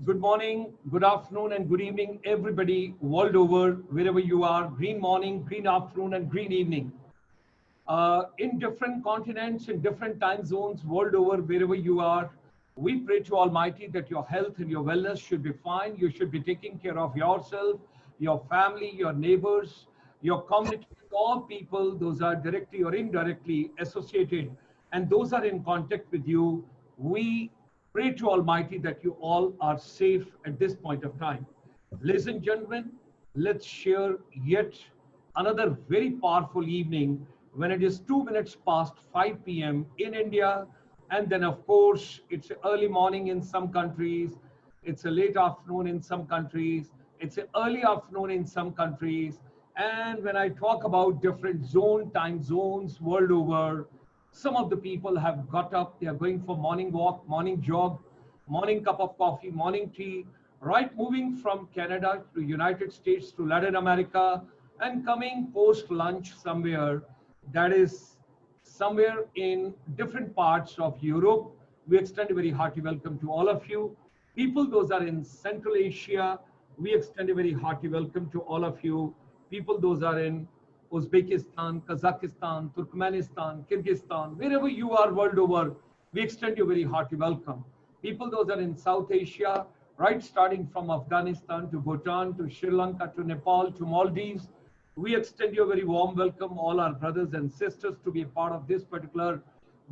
Good morning, good afternoon, and good evening, everybody world over, wherever you are. Green morning, green afternoon, and green evening. In different continents, in different time zones, world over, wherever you are, we pray to Almighty that your health and your wellness should be fine. You should be taking care of yourself, your family, your neighbors, your community, all people, those are directly or indirectly associated, and those are in contact with you. We pray to Almighty that you all are safe at this point of time. Ladies and gentlemen, let's share yet another very powerful evening when it is 2 minutes past 5 p.m. in India. And then, of course, it's early morning in some countries, it's a late afternoon in some countries, it's an early afternoon in some countries. And when I talk about different time zones world over, some of the people have got up, they are going for morning walk, morning jog, morning cup of coffee, morning tea, right, moving from Canada to United States to Latin America and coming post lunch somewhere that is somewhere in different parts of Europe. We extend a very hearty welcome to all of you. People, those are in Central Asia, we extend a very hearty welcome to all of you. People, those are in Uzbekistan, Kazakhstan, Turkmenistan, Kyrgyzstan, wherever you are world over, we extend you a very hearty welcome. People, those are in South Asia, right, starting from Afghanistan to Bhutan to Sri Lanka to Nepal to Maldives, we extend you a very warm welcome, all our brothers and sisters, to be a part of this particular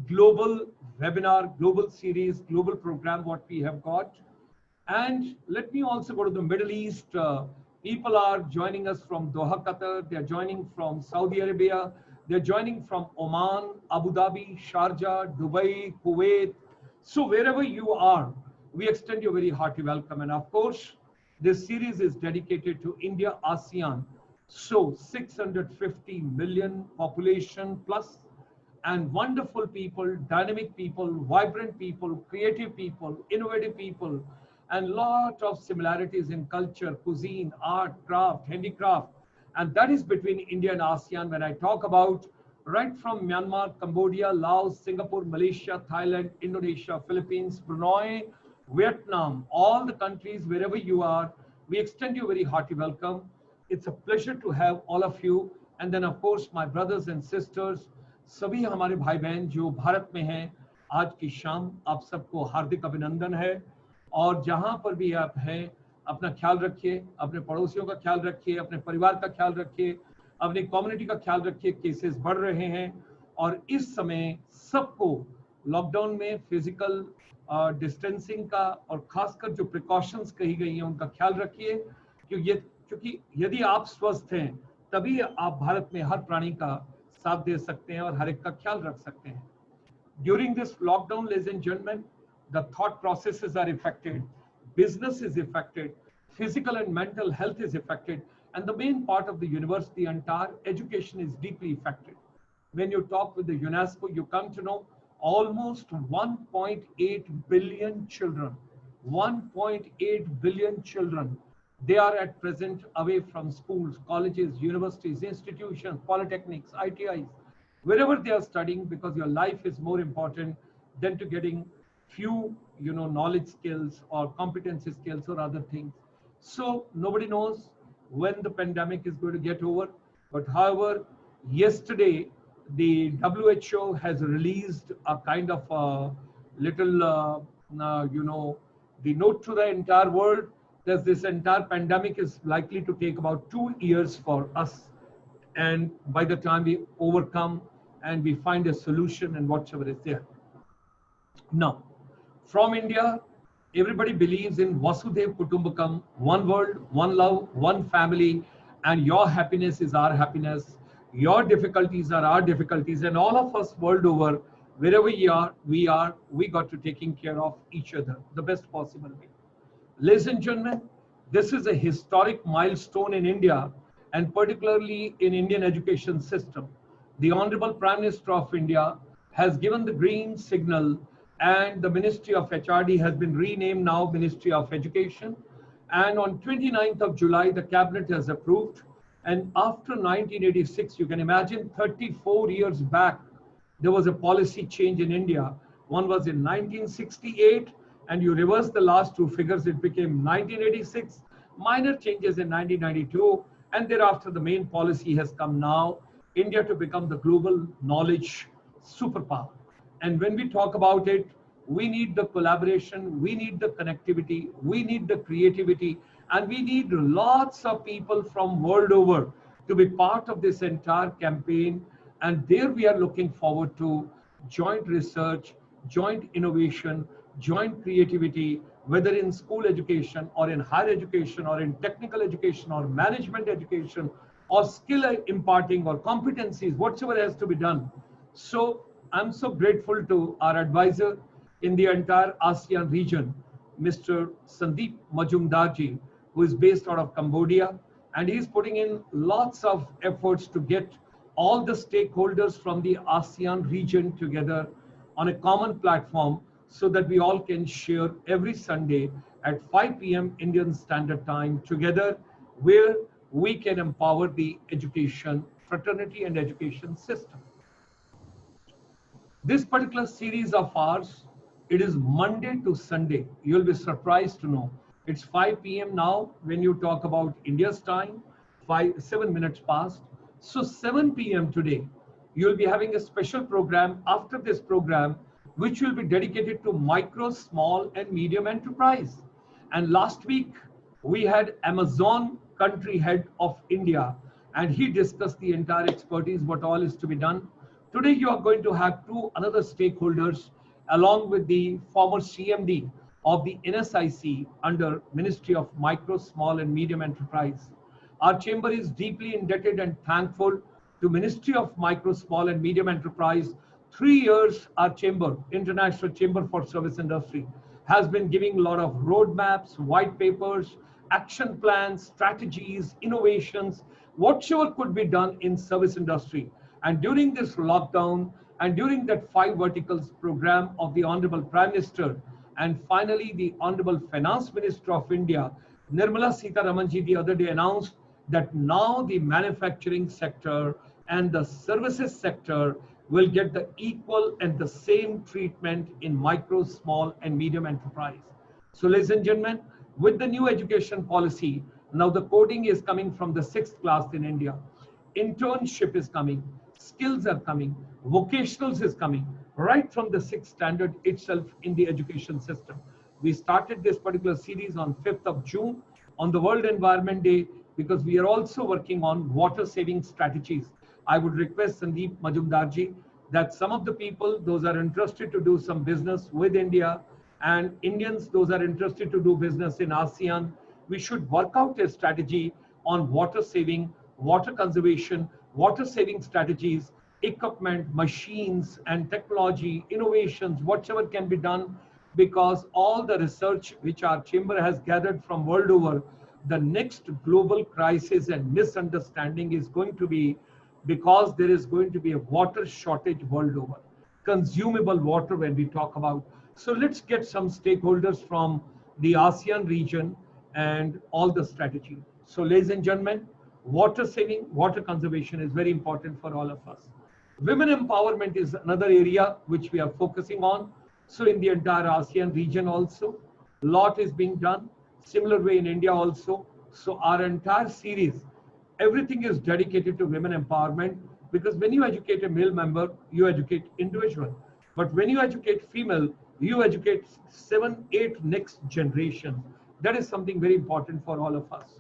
global webinar, global series, global program, what we have got. And let me also go to the Middle East. People are joining us from Doha, Qatar. They're joining from Saudi Arabia. They're joining from Oman, Abu Dhabi, Sharjah, Dubai, Kuwait. So wherever you are, we extend you a very hearty welcome. And of course, this series is dedicated to India, ASEAN. So 650 million population plus, and wonderful people, dynamic people, vibrant people, creative people, innovative people, and lot of similarities in culture, cuisine, art, craft, handicraft. And that is between India and ASEAN. When I talk about right from Myanmar, Cambodia, Laos, Singapore, Malaysia, Thailand, Indonesia, Philippines, Brunei, Vietnam, all the countries, wherever you are, we extend you a very hearty welcome. It's a pleasure to have all of you. And then, of course, my brothers and sisters, सभी हमारे भाई बहन जो भारत में हैं, आज की शाम आप सबको हार्दिक अभिनंदन है। और जहां पर भी आप हैं, अपना ख्याल रखिए, अपने पड़ोसियों का ख्याल रखिए, अपने परिवार का ख्याल रखिए, अपनी कम्युनिटी का ख्याल रखिए। केसेस बढ़ रहे हैं और इस समय सबको लॉकडाउन में फिजिकल डिस्टेंसिंग का और खासकर जो प्रिकॉशंस कही गई हैं उनका ख्याल रखिए, क्योंकि यदि आप स्वस्थ हैं तभी आप भारत में हर प्राणी का साथ दे सकते हैं और हर एक का ख्याल रख सकते हैं। During this lockdown, ladies and gentlemen, the thought processes are affected, business is affected, physical and mental health is affected, and the main part of the university, entire education is deeply affected. When you talk with the UNESCO, you come to know almost 1.8 billion children, 1.8 billion children, they are at present away from schools, colleges, universities, institutions, polytechnics, ITIs, wherever they are studying, because your life is more important than to getting few, knowledge skills or competency skills or other things. So nobody knows when the pandemic is going to get over. But however, yesterday, the WHO has released a kind of a little, the note to the entire world that this entire pandemic is likely to take about 2 years for us. And by the time we overcome and we find a solution and whatever is there. Now, from India, everybody believes in Vasudhaiva Kutumbakam, one world, one love, one family, and your happiness is our happiness. Your difficulties are our difficulties, and all of us world over, wherever we got to taking care of each other the best possible way. Ladies and gentlemen, this is a historic milestone in India, and particularly in Indian education system. The Honorable Prime Minister of India has given the green signal, and the Ministry of HRD has been renamed now Ministry of Education. And on 29th of July, the Cabinet has approved. And after 1986, you can imagine 34 years back, there was a policy change in India. One was in 1968, and you reverse the last two figures, it became 1986, minor changes in 1992, and thereafter the main policy has come now, India to become the global knowledge superpower. And when we talk about it, we need the collaboration, we need the connectivity, we need the creativity, and we need lots of people from world over to be part of this entire campaign. And there we are looking forward to joint research, joint innovation, joint creativity, whether in school education or in higher education or in technical education or management education or skill imparting or competencies, whatsoever has to be done. So I'm so grateful to our advisor in the entire ASEAN region, Mr. Sandeep Majumdarji, who is based out of Cambodia, and he's putting in lots of efforts to get all the stakeholders from the ASEAN region together on a common platform so that we all can share every Sunday at 5 p.m. Indian Standard Time together, where we can empower the education, fraternity and education system. This particular series of ours, it is Monday to Sunday. You'll be surprised to know. It's 5 p.m. now when you talk about India's time, 7 minutes past. So 7 p.m. today, you'll be having a special program after this program, which will be dedicated to micro, small and medium enterprise. And last week, we had Amazon country head of India, and he discussed the entire expertise, what all is to be done. Today, you are going to have two other stakeholders, along with the former CMD of the NSIC under Ministry of Micro, Small and Medium Enterprise. Our chamber is deeply indebted and thankful to Ministry of Micro, Small and Medium Enterprise. 3 years, our chamber, International Chamber for Service Industry, has been giving a lot of roadmaps, white papers, action plans, strategies, innovations, whatsoever could be done in service industry. And during this lockdown and during that 5 verticals program of the Honorable Prime Minister and finally the Honorable Finance Minister of India, Nirmala Sitharamanji, the other day announced that now the manufacturing sector and the services sector will get the equal and the same treatment in micro, small and medium enterprise. So ladies and gentlemen, with the new education policy, now the coding is coming from the 6th class in India. Internship is coming, skills are coming, vocationals is coming, right from the 6th standard itself in the education system. We started this particular series on 5th of June on the World Environment Day, because we are also working on water saving strategies. I would request Sandeep Majumdarji that some of the people, those are interested to do some business with India, and Indians, those are interested to do business in ASEAN, we should work out a strategy on water saving, water conservation, water saving strategies, equipment, machines and technology, innovations, whatever can be done, because all the research which our chamber has gathered from world over, the next global crisis and misunderstanding is going to be because there is going to be a water shortage world over, consumable water when we talk about. So let's get some stakeholders from the ASEAN region and all the strategy. So ladies and gentlemen, water saving, water conservation is very important for all of us. Women empowerment is another area which we are focusing on. So in the entire ASEAN region also, a lot is being done. Similar way in India also. So our entire series, everything is dedicated to women empowerment, because when you educate a male member, you educate individual. But when you educate female, you educate 7, 8 next generation. That is something very important for all of us.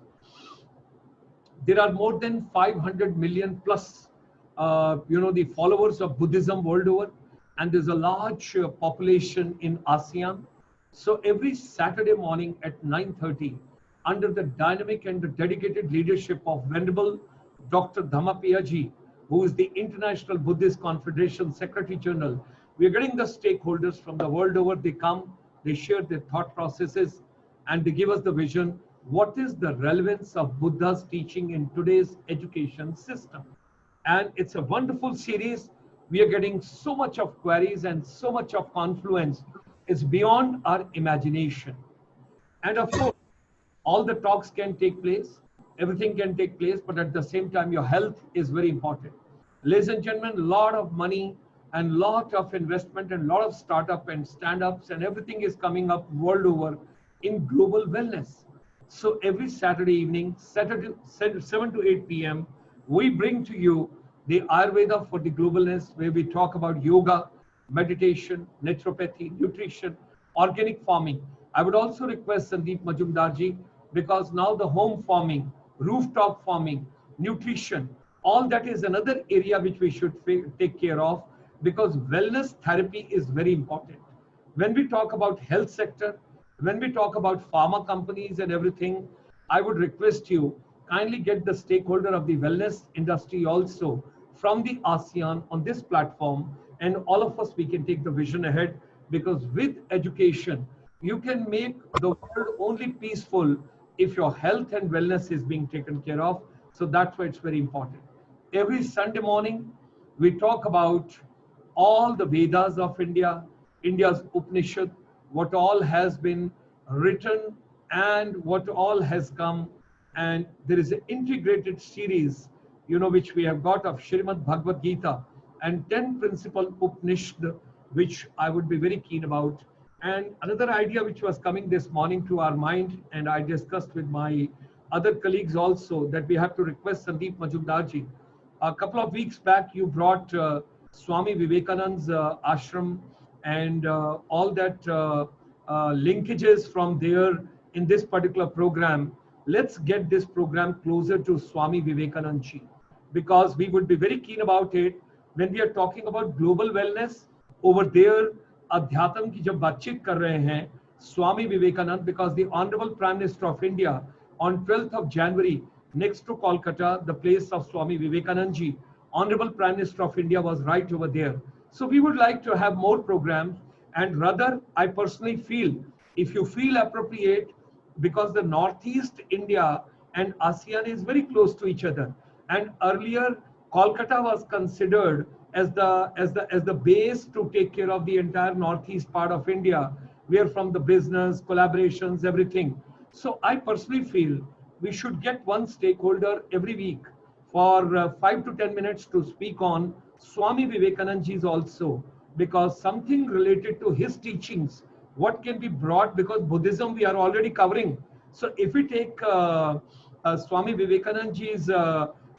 There are more than 500 million plus, the followers of Buddhism world over, and there's a large population in ASEAN. So every Saturday morning at 9:30, under the dynamic and the dedicated leadership of Venerable Dr. Dhammapiyaji, who is the International Buddhist Confederation Secretary General, we are getting the stakeholders from the world over. They come, they share their thought processes, and they give us the vision. What is the relevance of Buddha's teaching in today's education system? And it's a wonderful series. We are getting so much of queries and so much of confluence. It's beyond our imagination. And of course, all the talks can take place, everything can take place, but at the same time, your health is very important. Ladies and gentlemen, a lot of money, and lot of investment and lot of startup and stand-ups and everything is coming up world over in global wellness. So every Saturday evening, 7 to 8 p.m., we bring to you the Ayurveda for the globalness, where we talk about yoga, meditation, naturopathy, nutrition, organic farming. I would also request Sandeep Majumdarji, because now the home farming, rooftop farming, nutrition, all that is another area which we should take care of, because wellness therapy is very important. When we talk about health sector, when we talk about pharma companies and everything, I would request you kindly get the stakeholder of the wellness industry also from the ASEAN on this platform, and all of us, we can take the vision ahead, because with education, you can make the world only peaceful if your health and wellness is being taken care of. So that's why it's very important. Every Sunday morning, we talk about all the Vedas of India, India's Upanishad, what all has been written and what all has come. And there is an integrated series, which we have got of Srimad Bhagavad Gita and 10 principal Upanishad, which I would be very keen about. And another idea which was coming this morning to our mind, and I discussed with my other colleagues also, that we have to request Sandeep Majumdarji. A couple of weeks back, you brought Swami Vivekananda's ashram and all that linkages from there in this particular program. Let's get this program closer to Swami Vivekananda ji, because we would be very keen about it. When we are talking about global wellness, over there, Adhyatm ki jab baatcheet kar rahe hain, Swami Vivekananda, because the Honorable Prime Minister of India on 12th of January, next to Kolkata, the place of Swami Vivekananda ji, Honorable Prime Minister of India was right over there. So we would like to have more programs, and rather, I personally feel, if you feel appropriate, because the Northeast India and ASEAN is very close to each other, and earlier Kolkata was considered as the base to take care of the entire northeast part of India, where from the business, collaborations, everything. So I personally feel we should get one stakeholder every week for 5 to 10 minutes to speak on Swami Vivekananda ji's also, because something related to his teachings, what can be brought, because Buddhism we are already covering. So if we take Swami Vivekananda ji's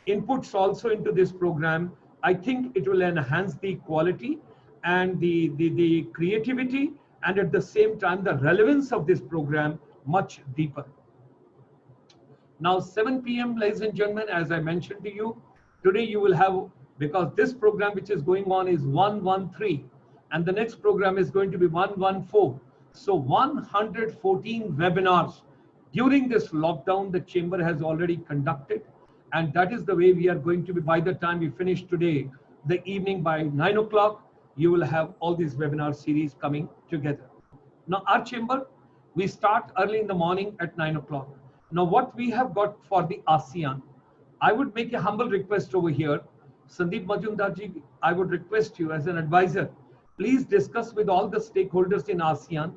inputs also into this program, I think it will enhance the quality and the creativity, and at the same time the relevance of this program much deeper. Now 7 p.m. ladies and gentlemen, as I mentioned to you, today you will have, because this program which is going on is 113 and the next program is going to be 114. So 114 webinars during this lockdown the chamber has already conducted, and that is the way we are going to be. By the time we finish today, the evening by 9 o'clock, you will have all these webinar series coming together. Now our chamber, we start early in the morning at 9 o'clock. Now what we have got for the ASEAN, I would make a humble request over here. Sandeep Majumdarji, I would request you as an advisor, please discuss with all the stakeholders in ASEAN,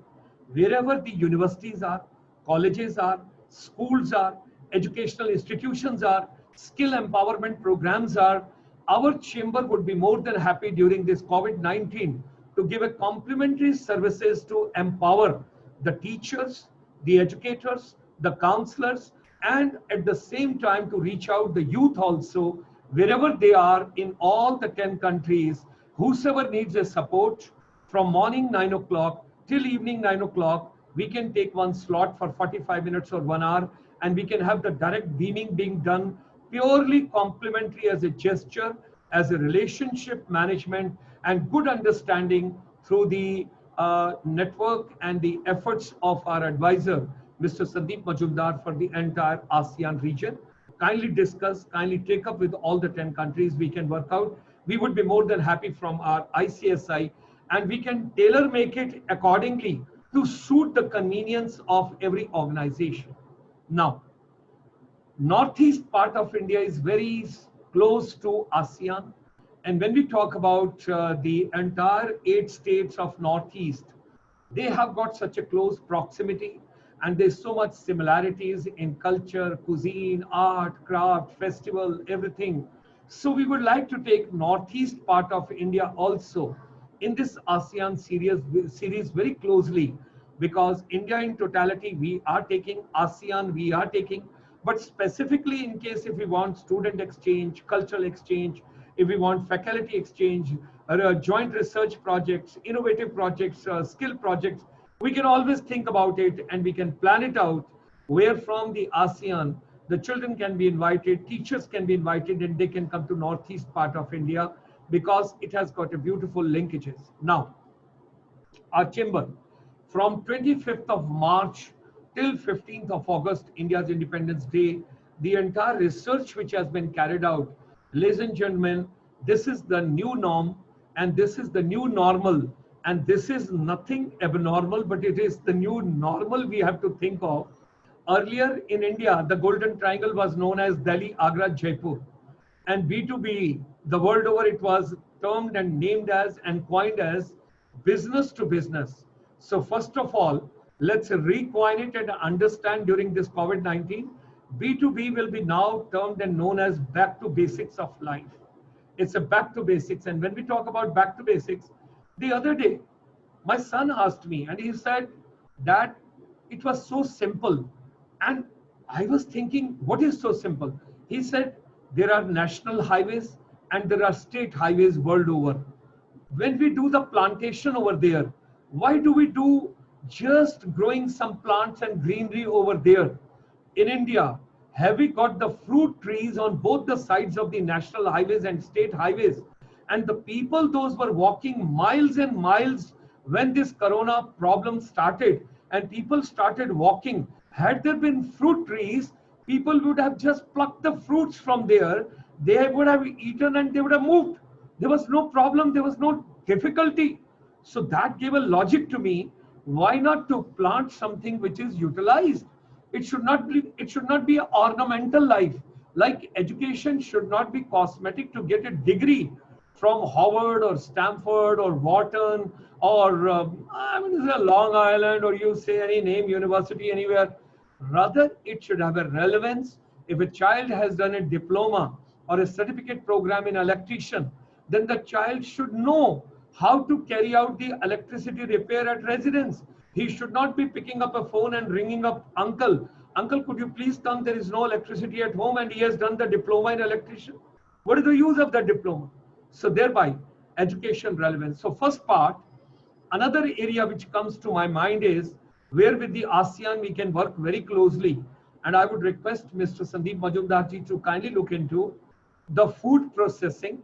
wherever the universities are, colleges are, schools are, educational institutions are, skill empowerment programs are, our chamber would be more than happy during this COVID-19 to give a complimentary services to empower the teachers, the educators, the counselors, and at the same time to reach out the youth also, wherever they are in all the 10 countries, whosoever needs a support from morning 9 o'clock till evening 9 o'clock, we can take one slot for 45 minutes or 1 hour, and we can have the direct beaming being done purely complimentary as a gesture, as a relationship management and good understanding through the network and the efforts of our advisor, Mr. Sandeep Majumdar, for the entire ASEAN region. Kindly discuss, kindly take up with all the 10 countries we can work out. We would be more than happy from our ICSI, and we can tailor make it accordingly to suit the convenience of every organization. Now, northeast part of India is very close to ASEAN. And when we talk about the entire 8 states of northeast, they have got such a close proximity, and there's so much similarities in culture, cuisine, art, craft, festival, everything. So we would like to take northeast part of India also in this ASEAN series very closely, because India in totality, we are taking ASEAN, we are taking, but specifically in case if we want student exchange, cultural exchange, if we want faculty exchange, joint research projects, innovative projects, skill projects, we can always think about it and we can plan it out where from the ASEAN, the children can be invited, teachers can be invited, and they can come to northeast part of India because it has got a beautiful linkages. Now, our chamber, from 25th of March till 15th of August, India's Independence Day, the entire research which has been carried out, ladies and gentlemen, this is the new norm and this is the new normal, and this is nothing abnormal, but it is the new normal we have to think of. Earlier in India, the Golden Triangle was known as Delhi, Agra, Jaipur. And B2B, the world over, it was termed and named as and coined as business to business. So first of all, let's recoin it and understand during this COVID-19, B2B will be now termed and known as back to basics of life. It's a back to basics. And when we talk about back to basics, the other day, my son asked me and he said, Dad, it was so simple. And I was thinking, what is so simple? He said, there are national highways and there are state highways world over. When we do the plantation over there, why do we do just growing some plants and greenery over there? In India, have we got the fruit trees on both the sides of the national highways and state highways? And the people, those were walking miles and miles when this corona problem started and people started walking. Had there been fruit trees, people would have just plucked the fruits from there. They would have eaten and they would have moved. There was no problem. There was no difficulty. So that gave a logic to me. Why not to plant something which is utilized? It should not be an ornamental life. Like education should not be cosmetic to get a degree from Howard or Stanford or Wharton or Long Island, or you say any name, university anywhere. Rather, it should have a relevance. If a child has done a diploma or a certificate program in electrician, then the child should know how to carry out the electricity repair at residence. He should not be picking up a phone and ringing up uncle. Uncle, could you please come? There is no electricity at home and he has done the diploma in electrician. What is the use of that diploma? So thereby, education relevance. So first part, another area which comes to my mind is where with the ASEAN we can work very closely. And I would request Mr. Sandeep Majumdarji to kindly look into the food processing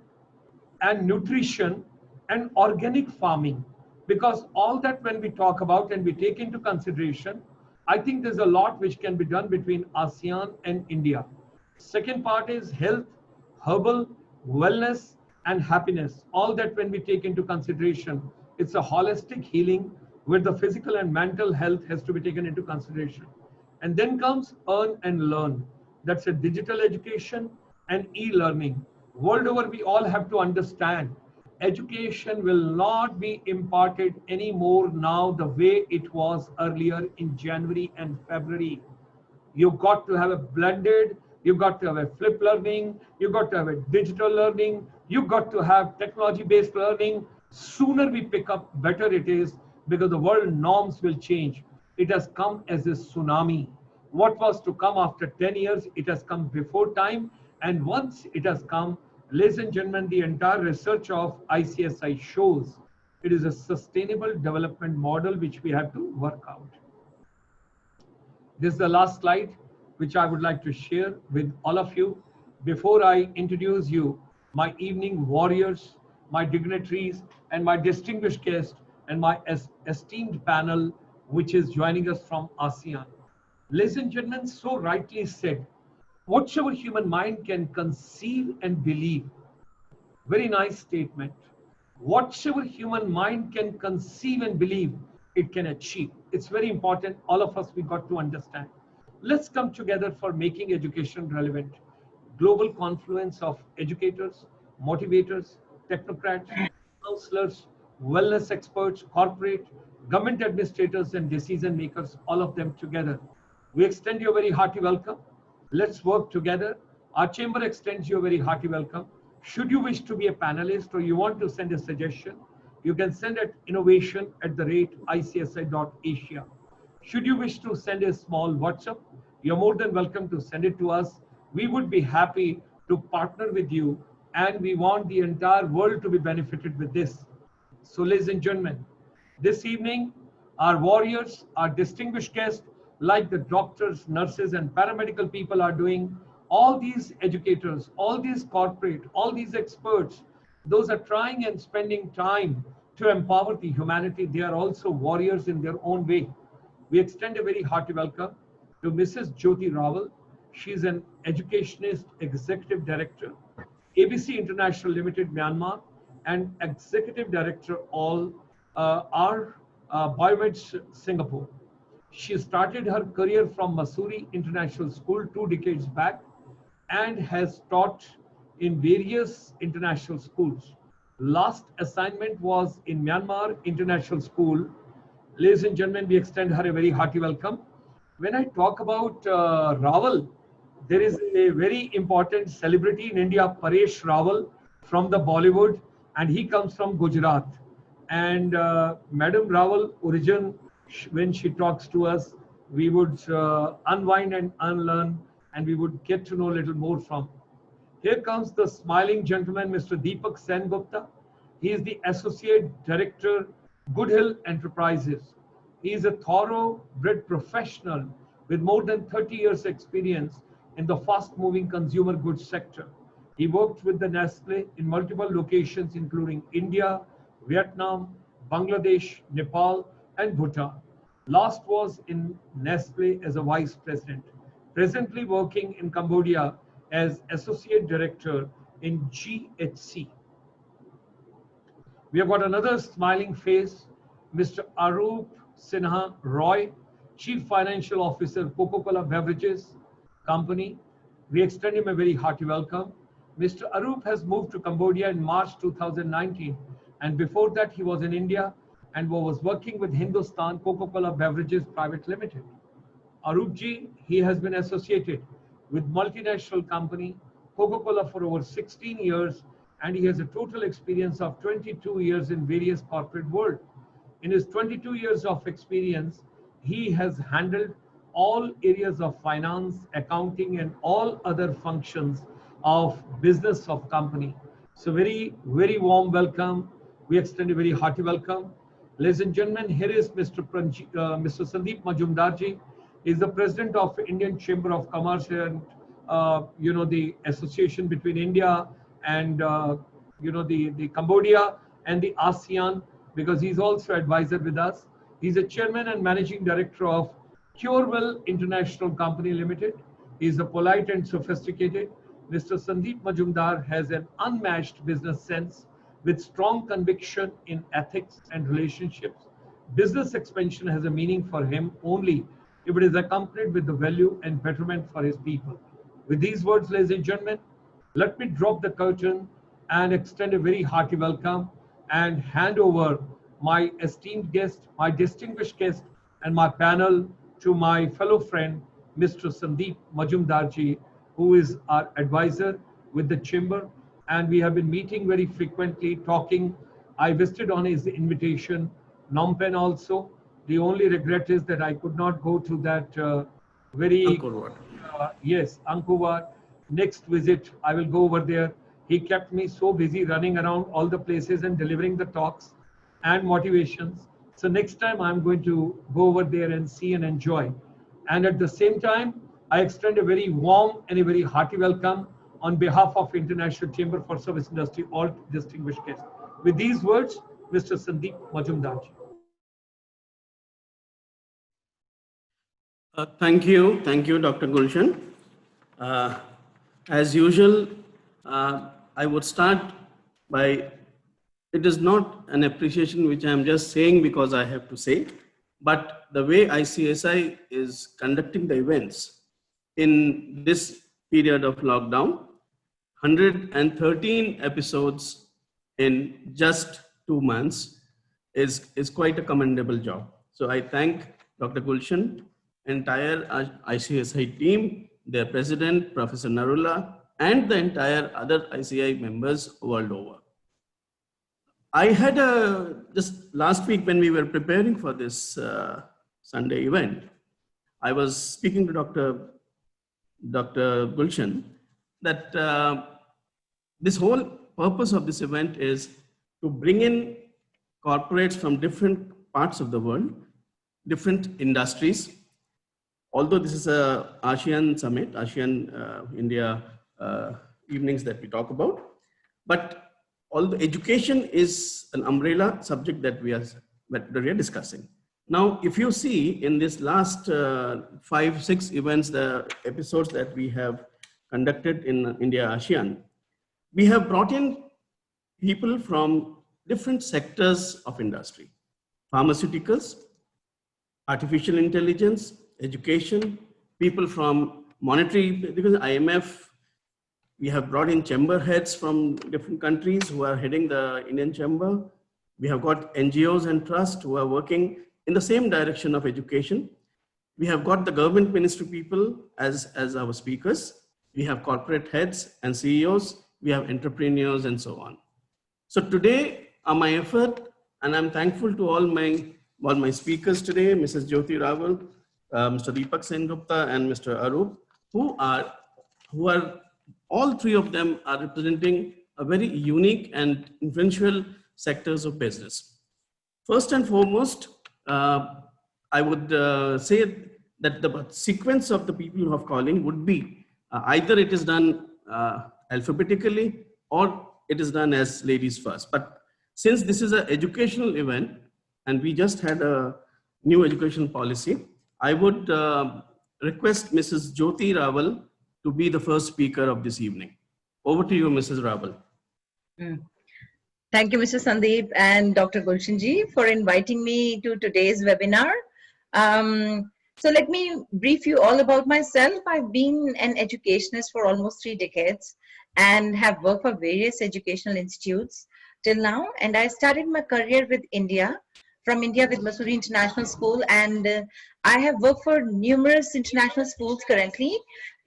and nutrition and organic farming. Because all that when we talk about and we take into consideration, I think there's a lot which can be done between ASEAN and India. Second part is health, herbal, wellness, and happiness. All that when we take into consideration, it's a holistic healing where the physical and mental health has to be taken into consideration. And then comes earn and learn. That's a digital education and e-learning. World over, we all have to understand education will not be imparted anymore now the way it was earlier in January and February. You've got to have a blended, you've got to have a flip learning, you've got to have a digital learning, you've got to have technology-based learning. Sooner we pick up, better it is, because the world norms will change. It has come as a tsunami. What was to come after 10 years, it has come before time. And once it has come, ladies and gentlemen, the entire research of ICSI shows it is a sustainable development model which we have to work out. This is the last slide which I would like to share with all of you. Before I introduce you, my evening warriors, my dignitaries, and my distinguished guests, and my esteemed panel, which is joining us from ASEAN. Ladies and gentlemen, so rightly said, whatsoever human mind can conceive and believe. Very nice statement. Whatsoever human mind can conceive and believe, it can achieve. It's very important. All of us, we got to understand. Let's come together for making education relevant. Global confluence of educators, motivators, technocrats, counselors, wellness experts, corporate, government administrators, and decision makers, all of them together. We extend you a very hearty welcome. Let's work together Our chamber extends you a very hearty welcome. Should you wish to be a panelist or you want to send a suggestion, you can send at innovation@icsi.asia. Should you wish to send a small WhatsApp, you're more than welcome to send it to us. We would be happy to partner with you, and we want the entire world to be benefited with this. So, ladies and gentlemen, this evening, our warriors, our distinguished guests, like the doctors, nurses, and paramedical people are doing, all these educators, all these corporate, all these experts, those are trying and spending time to empower the humanity. They are also warriors in their own way. We extend a very hearty welcome to Mrs. Jyoti Rawal. She's an Educationist Executive Director, ABC International Limited, Myanmar, and Executive Director, all Biomeds, Singapore. She started her career from Mussorie International School 2 decades back and has taught in various international schools. Last assignment was in Myanmar International School. Ladies and gentlemen, we extend her a very hearty welcome. When I talk about Rawal, there is a very important celebrity in India, Paresh Rawal from the Bollywood, and he comes from Gujarat. And Madam Rawal, origin, when she talks to us, we would unwind and unlearn, and we would get to know a little more from. Here comes the smiling gentleman, Mr. Deepak Sengupta. He is the Associate Director, Goodhill Enterprises. He is a thoroughbred professional with more than 30 years experience in the fast-moving consumer goods sector. He worked with the NESTLE in multiple locations, including India, Vietnam, Bangladesh, Nepal, and Bhutan. Last was in NESTLE as a Vice President. Presently working in Cambodia as Associate Director in GHC. We have got another smiling face, Mr. Arup Sinha Roy, Chief Financial Officer, Coca-Cola Beverages Company. We extend him a very hearty welcome. Mr. Arup has moved to Cambodia in March 2019, and before that he was in India and was working with Hindustan Coca-Cola Beverages Private Limited. Arup ji, he has been associated with multinational company Coca-Cola for over 16 years, and he has a total experience of 22 years in various corporate world. In his 22 years of experience, he has handled all areas of finance, accounting, and all other functions of business of company. So very, very warm welcome. We extend a very hearty welcome. Ladies and gentlemen, here is Mr. Sandeep Majumdar ji. He is the president of Indian Chamber of Commerce and the association between India and the Cambodia and the ASEAN, because he's also advisor with us. He's a chairman and managing director of Curewell International Company Limited. He's a polite and sophisticated. Mr. Sandeep Majumdar has an unmatched business sense with strong conviction in ethics and relationships. Business expansion has a meaning for him only if it is accompanied with the value and betterment for his people. With these words, ladies and gentlemen, let me drop the curtain and extend a very hearty welcome and hand over my esteemed guest, my distinguished guest, and my panel to my fellow friend, Mr. Sandeep Majumdar ji, who is our advisor with the chamber. And we have been meeting very frequently, talking. I visited on his invitation, Phnom Penh also. The only regret is that I could not go to that Angkor Wat. Next visit, I will go over there. He kept me so busy running around all the places and delivering the talks and motivations. So next time I'm going to go over there and see and enjoy. And at the same time, I extend a very warm and a very hearty welcome on behalf of International Chamber for Service Industry, all distinguished guests. With these words, Mr. Sandeep Majumdar ji. Thank you, Dr. Gulshan. As usual, I would start by, it is not an appreciation which I am just saying because I have to say, but the way ICSI is conducting the events in this period of lockdown, 113 episodes in just 2 months is quite a commendable job. So I thank Dr. Gulshan, entire ICSI team, their president, Professor Narula, and the entire other ICI members world over. I had just last week when we were preparing for this Sunday event, I was speaking to Dr. Gulshan that this whole purpose of this event is to bring in corporates from different parts of the world, different industries. Although this is a ASEAN summit, ASEAN India evenings that we talk about, but although education is an umbrella subject that we are discussing. Now, if you see in this last 5-6 events, the episodes that we have conducted in India ASEAN, we have brought in people from different sectors of industry: pharmaceuticals, artificial intelligence, education, people from monetary, because IMF, we have brought in chamber heads from different countries who are heading the Indian chamber. We have got NGOs and trusts who are working in the same direction of education. We have got the government ministry people as our speakers. We have corporate heads and CEOs. We have entrepreneurs and so on. So today, my effort, and I'm thankful to all my speakers today, Mrs. Jyoti Rawal, Mr. Deepak Sengupta, and Mr. Arup, who are all three of them are representing a very unique and influential sectors of business. First and foremost, I would say that the sequence of the people who have calling would be either it is done alphabetically or it is done as ladies first. But since this is an educational event and we just had a new education policy, I would request Mrs. Jyoti Rawal to be the first speaker of this evening. Over to you, Mrs. Rawal. Thank you, Mr. Sandeep and Dr. Gulshan ji, for inviting me to today's webinar. So let me brief you all about myself. I've been an educationist for almost 3 decades and have worked for various educational institutes till now. And I started my career with from India with Mussorie International School, and I have worked for numerous international schools currently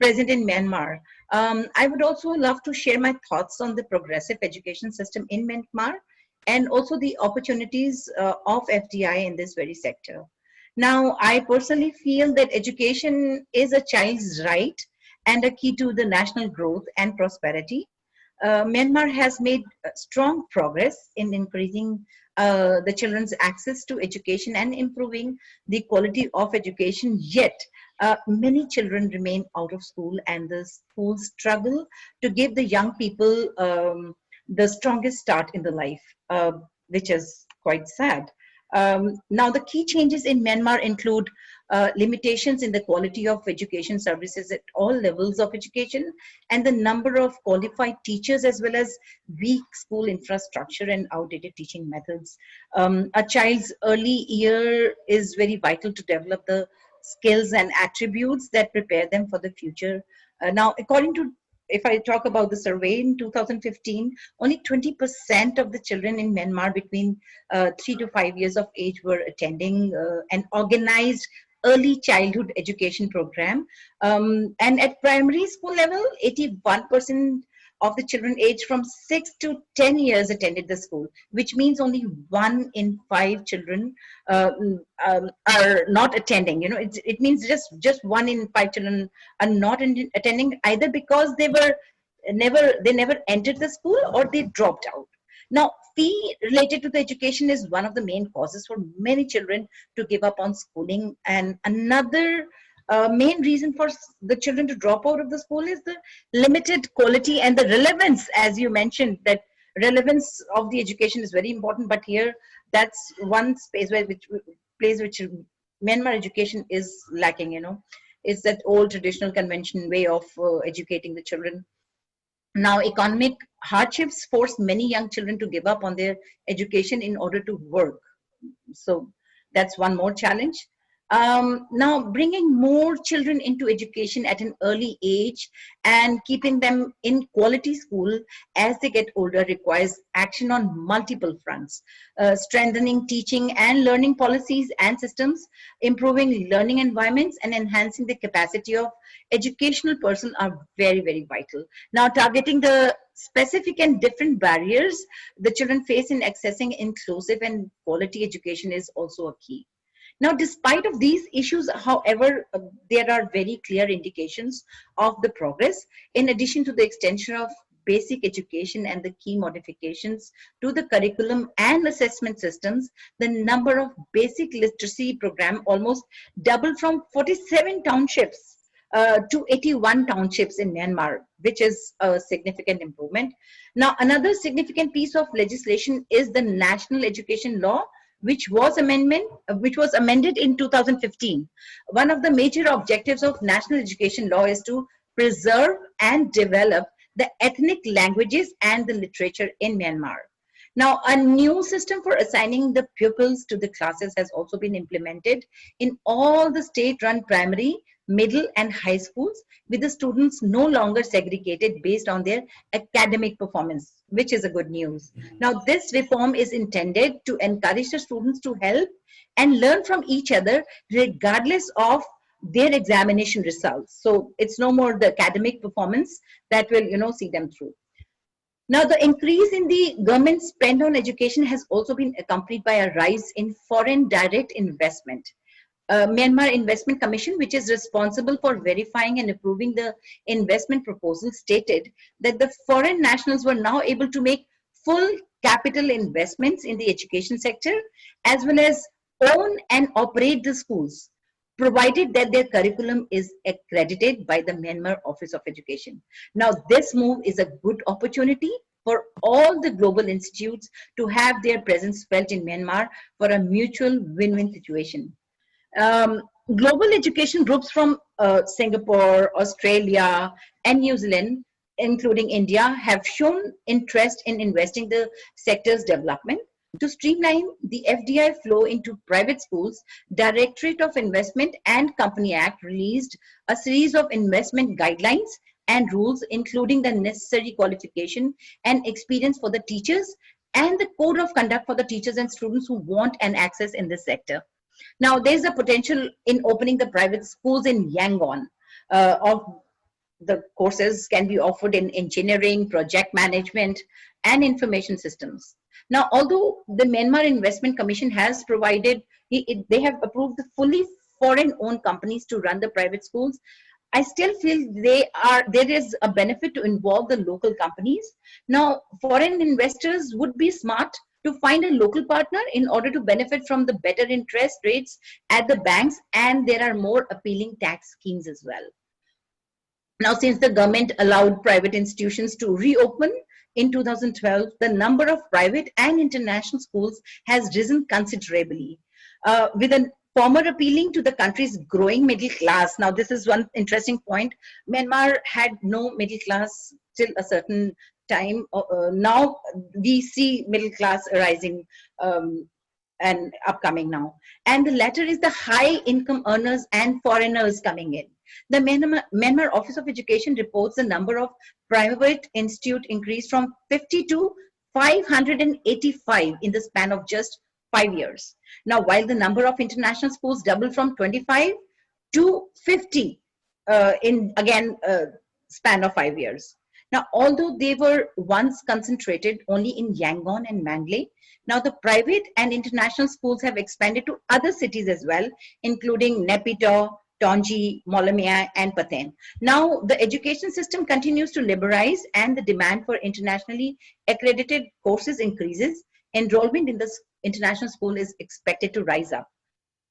present in Myanmar. I would also love to share my thoughts on the progressive education system in Myanmar and also the opportunities of FDI in this very sector. Now, I personally feel that education is a child's right and a key to the national growth and prosperity. Myanmar has made strong progress in increasing the children's access to education and improving the quality of education, yet many children remain out of school and the schools struggle to give the young people the strongest start in the life, which is quite sad. Now, the key changes in Myanmar include limitations in the quality of education services at all levels of education and the number of qualified teachers, as well as weak school infrastructure and outdated teaching methods. A child's early year is very vital to develop the skills and attributes that prepare them for the future. Now, according to, if I talk about the survey in 2015, only 20% of the children in Myanmar between 3 to 5 years of age were attending an organized early childhood education program. And at primary school level, 81% of the children aged from 6 to 10 years attended the school, which means only 1 in 5 children are not attending. You know, it means just 1 in 5 children are not attending, either because they never entered the school or they dropped out. Now, fee related to the education is one of the main causes for many children to give up on schooling, and another main reason for the children to drop out of the school is the limited quality and the relevance. As you mentioned, that relevance of the education is very important, but here that's one space which Myanmar education is lacking. You know, it's that old traditional convention way of educating the children. Now, economic hardships force many young children to give up on their education in order to work. So that's one more challenge. Now, bringing more children into education at an early age and keeping them in quality school as they get older requires action on multiple fronts. Strengthening teaching and learning policies and systems, improving learning environments, and enhancing the capacity of educational personnel are very, very vital. Now, targeting the specific and different barriers the children face in accessing inclusive and quality education is also a key. Now, despite of these issues, however, there are very clear indications of the progress. In addition to the extension of basic education and the key modifications to the curriculum and assessment systems, the number of basic literacy program almost doubled from 47 townships to 81 townships in Myanmar, which is a significant improvement. Now, another significant piece of legislation is the National Education Law, which was amended in 2015. One of the major objectives of National Education Law is to preserve and develop the ethnic languages and the literature in Myanmar. Now, a new system for assigning the pupils to the classes has also been implemented in all the state-run primary, middle and high schools, with the students no longer segregated based on their academic performance, which is a good news. Now, this reform is intended to encourage the students to help and learn from each other regardless of their examination results. So it's no more the academic performance that will, see them through. Now, the increase in the government spend on education has also been accompanied by a rise in foreign direct investment. Myanmar Investment Commission, which is responsible for verifying and approving the investment proposals, stated that the foreign nationals were now able to make full capital investments in the education sector, as well as own and operate the schools, provided that their curriculum is accredited by the Myanmar Office of Education. Now, this move is a good opportunity for all the global institutes to have their presence felt in Myanmar for a mutual win-win situation. Global education groups from Singapore, Australia, and New Zealand, including India, have shown interest in investing the sector's development. To streamline the FDI flow into private schools, Directorate of Investment and Company Act released a series of investment guidelines and rules, including the necessary qualification and experience for the teachers and the code of conduct for the teachers and students who want an access in this sector. Now, there's a potential in opening the private schools in Yangon. Of the courses can be offered in engineering, project management, and information systems. Now, although the Myanmar Investment Commission has provided, they have approved the fully foreign-owned companies to run the private schools, I still feel there is a benefit to involve the local companies. Now, foreign investors would be smart to find a local partner in order to benefit from the better interest rates at the banks, and there are more appealing tax schemes as well. Now, since the government allowed private institutions to reopen in 2012, the number of private and international schools has risen considerably, with a former appealing to the country's growing middle class. Now, this is one interesting point. Myanmar had no middle class till a certain time. Now we see middle class arising and upcoming now. And the latter is the high income earners and foreigners coming in. The Myanmar Office of Education reports the number of private institute increased from 50 to 585 in the span of just 5 years. Now, while the number of international schools doubled from 25 to 50 in again span of 5 years. Now, although they were once concentrated only in Yangon and Mandalay, now the private and international schools have expanded to other cities as well, including Naypyidaw, Tonji, Molamia, and Paten. Now, the education system continues to liberalize and the demand for internationally accredited courses increases. Enrollment in the international school is expected to rise up.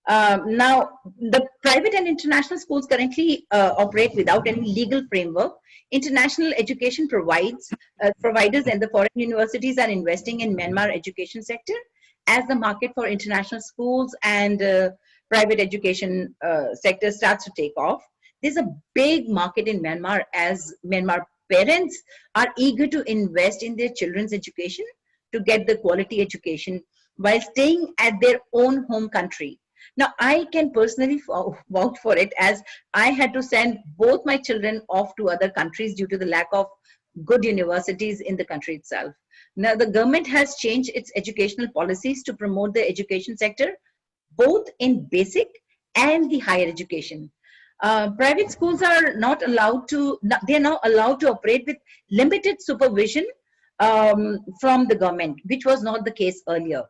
Now, the private and international schools currently operate without any legal framework. International education providers and the foreign universities are investing in Myanmar education sector as the market for international schools and private education sector starts to take off. There's a big market in Myanmar as Myanmar parents are eager to invest in their children's education to get the quality education while staying at their own home country. Now, I can personally vouch for it, as I had to send both my children off to other countries due to the lack of good universities in the country itself. Now, the government has changed its educational policies to promote the education sector, both in basic and the higher education. Private schools are not allowed to, they are now allowed to operate with limited supervision from the government, which was not the case earlier.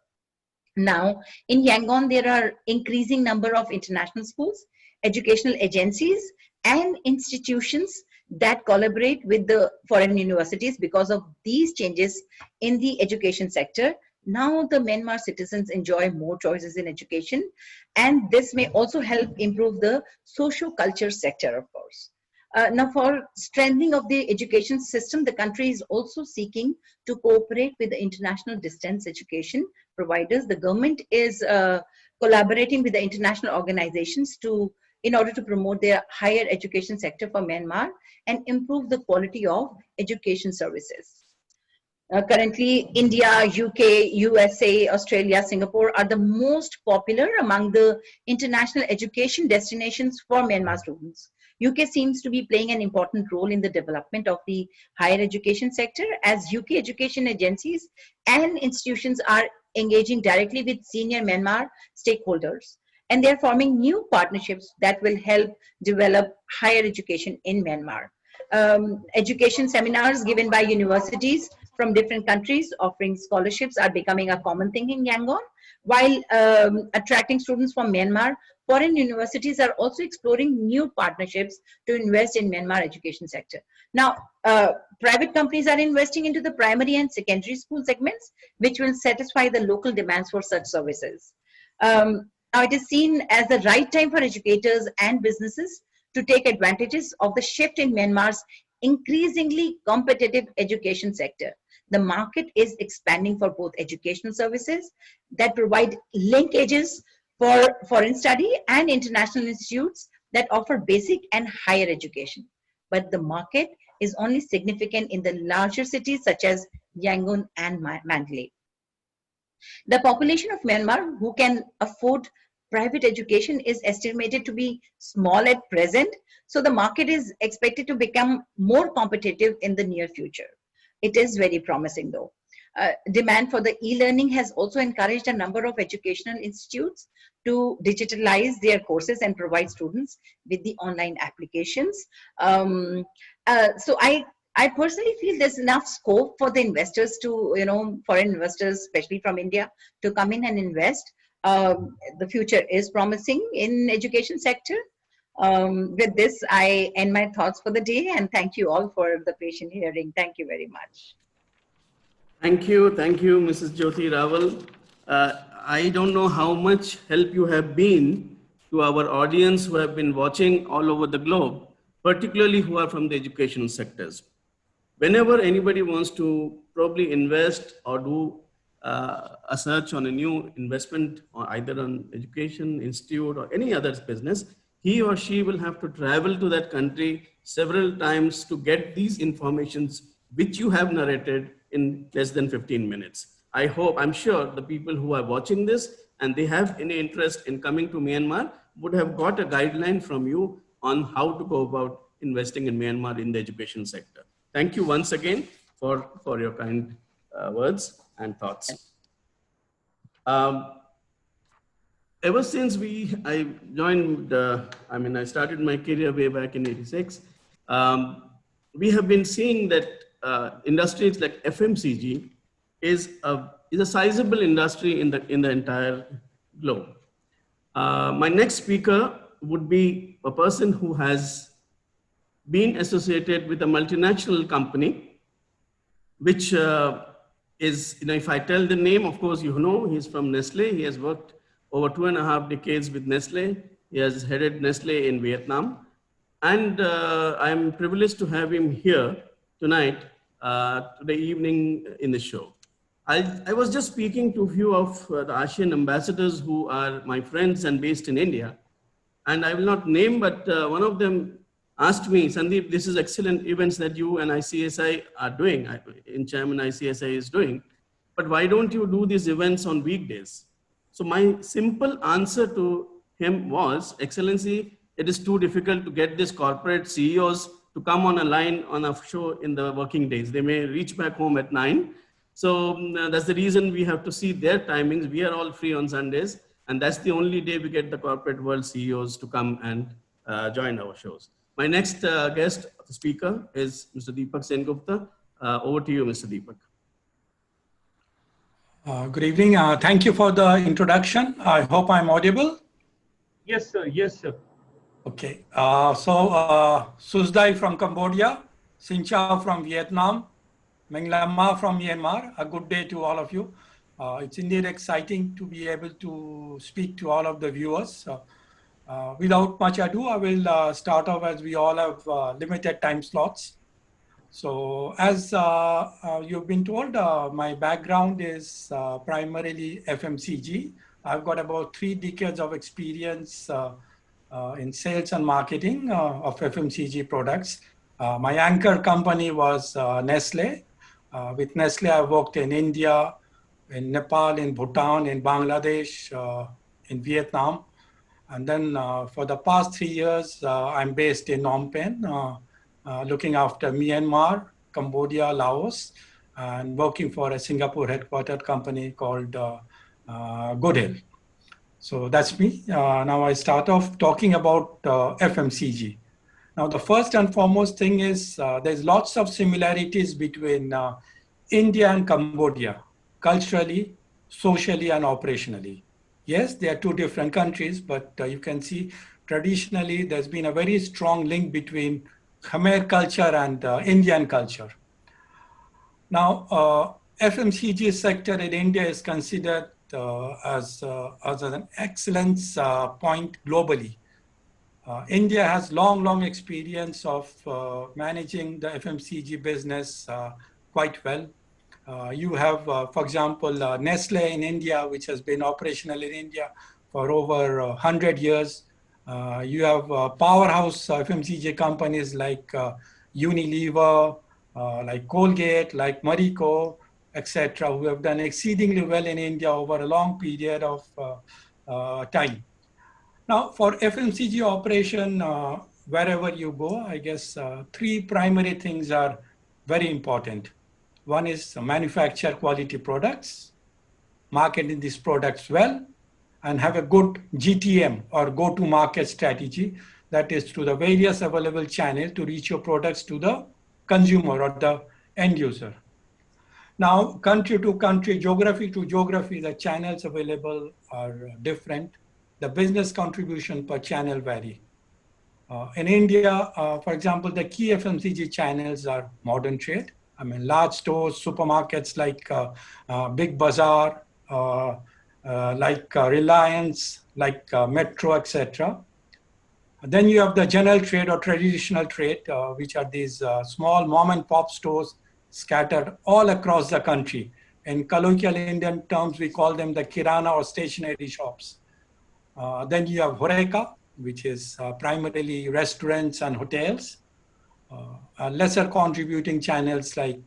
Now, in Yangon, there are increasing number of international schools, educational agencies, and institutions that collaborate with the foreign universities. Because of these changes in the education sector, now the Myanmar citizens enjoy more choices in education, and this may also help improve the socio-culture sector, of course. Now, for strengthening of the education system, the country is also seeking to cooperate with the international distance education providers. The government is collaborating with the international organizations in order to promote their higher education sector for Myanmar and improve the quality of education services. Currently, India, UK, USA, Australia, Singapore are the most popular among the international education destinations for Myanmar students. UK seems to be playing an important role in the development of the higher education sector, as UK education agencies and institutions are engaging directly with senior Myanmar stakeholders, and they are forming new partnerships that will help develop higher education in Myanmar. Education seminars given by universities from different countries offering scholarships are becoming a common thing in Yangon. While attracting students from Myanmar, foreign universities are also exploring new partnerships to invest in Myanmar education sector. Now, private companies are investing into the primary and secondary school segments, which will satisfy the local demands for such services. Now, it is seen as the right time for educators and businesses to take advantages of the shift in Myanmar's increasingly competitive education sector. The market is expanding for both educational services that provide linkages for foreign study and international institutes that offer basic and higher education. But the market is only significant in the larger cities such as Yangon and Mandalay. The population of Myanmar who can afford private education is estimated to be small at present, so the market is expected to become more competitive in the near future. It is very promising though. Demand for the e-learning has also encouraged a number of educational institutes to digitalize their courses and provide students with the online applications. So I personally feel there's enough scope for the investors to, foreign investors, especially from India, to come in and invest. The future is promising in education sector. With this, I end my thoughts for the day, and thank you all for the patient hearing. Thank you very much. Thank you, Mrs. Jyoti Rawal. I don't know how much help you have been to our audience who have been watching all over the globe, particularly who are from the education sectors. Whenever anybody wants to probably invest or do a search on a new investment, or either on education, institute, or any other business, he or she will have to travel to that country several times to get these informations which you have narrated in less than 15 minutes. I'm sure the people who are watching this and they have any interest in coming to Myanmar would have got a guideline from you on how to go about investing in Myanmar in the education sector. Thank you once again for your kind words and thoughts. Ever since I joined, I started my career way back in '86, we have been seeing that industries like FMCG is a sizable industry in the entire globe. My next speaker would be a person who has been associated with a multinational company, which is, if I tell the name, of course, he's from NESTLE. He has worked over 2.5 decades with NESTLE. He has headed NESTLE in Vietnam. And I'm privileged to have him here tonight, today evening in the show. I was just speaking to a few of the ASEAN ambassadors who are my friends and based in India. And I will not name, but one of them asked me, Sandeep, this is excellent events that you and ICSI are doing, in Chairman ICSI is doing, but why don't you do these events on weekdays? So my simple answer to him was, Excellency, it is too difficult to get these corporate CEOs to come on a line on a show in the working days. They may reach back home at 9. So that's the reason we have to see their timings. We are all free on Sundays, and that's the only day we get the corporate world CEOs to come and join our shows. My next guest speaker is Mr. Deepak Sengupta. Over to you, Mr. Deepak. Good evening. Thank you for the introduction. I hope I'm audible. Yes, sir. Yes, sir. Okay. Susdai from Cambodia, Sinha from Vietnam, Menglama from Myanmar. A good day to all of you. It's indeed exciting to be able to speak to all of the viewers. Without much ado, I will start off, as we all have limited time slots. So as you've been told, my background is primarily FMCG. I've got about 3 decades of experience in sales and marketing of FMCG products. My anchor company was NESTLE. With NESTLE, I worked in India, in Nepal, in Bhutan, in Bangladesh, in Vietnam. And then for the past 3 years, I'm based in Phnom Penh, looking after Myanmar, Cambodia, Laos, and working for a Singapore headquartered company called Goodhill. So that's me. Now I start off talking about FMCG. Now the first and foremost thing is there's lots of similarities between India and Cambodia, culturally, socially, and operationally. Yes, they are 2 different countries, but you can see traditionally there's been a very strong link between Khmer culture and Indian culture. Now, FMCG sector in India is considered as an excellence point globally. India has long experience of managing the FMCG business quite well. You have, for example, Nestle in India, which has been operational in India for over 100 years. You have powerhouse FMCG companies like Unilever, like Colgate, like Marico, etc., who have done exceedingly well in India over a long period of time. Now, for FMCG operation, wherever you go, I guess 3 primary things are very important. One is manufacture quality products, marketing these products well, and have a good GTM or go-to-market strategy, that is through the various available channels to reach your products to the consumer or the end user. Now, country to country, geography to geography, the channels available are different. The business contribution per channel vary. In India, for example, the key FMCG channels are modern trade. I mean, large stores, supermarkets like Big Bazaar, like Reliance, like Metro, etc. Then you have the general trade or traditional trade, which are these small mom and pop stores scattered all across the country. In colloquial Indian terms, we call them the Kirana or stationery shops. Then you have Horeca, which is primarily restaurants and hotels. Lesser contributing channels like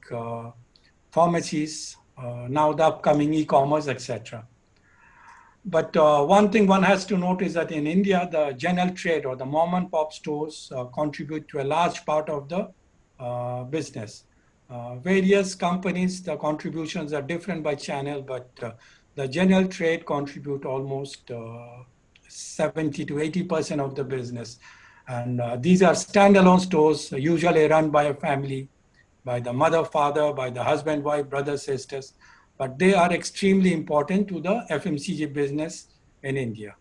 pharmacies, now the upcoming e-commerce, etc. But one thing one has to note is that in India, the general trade or the mom and pop stores contribute to a large part of the business. Various companies, the contributions are different by channel, but the general trade contribute almost 70 to 80% of the business. And these are standalone stores, usually run by a family, by the mother, father, by the husband, wife, brothers, sisters. But they are extremely important to the FMCG business in India.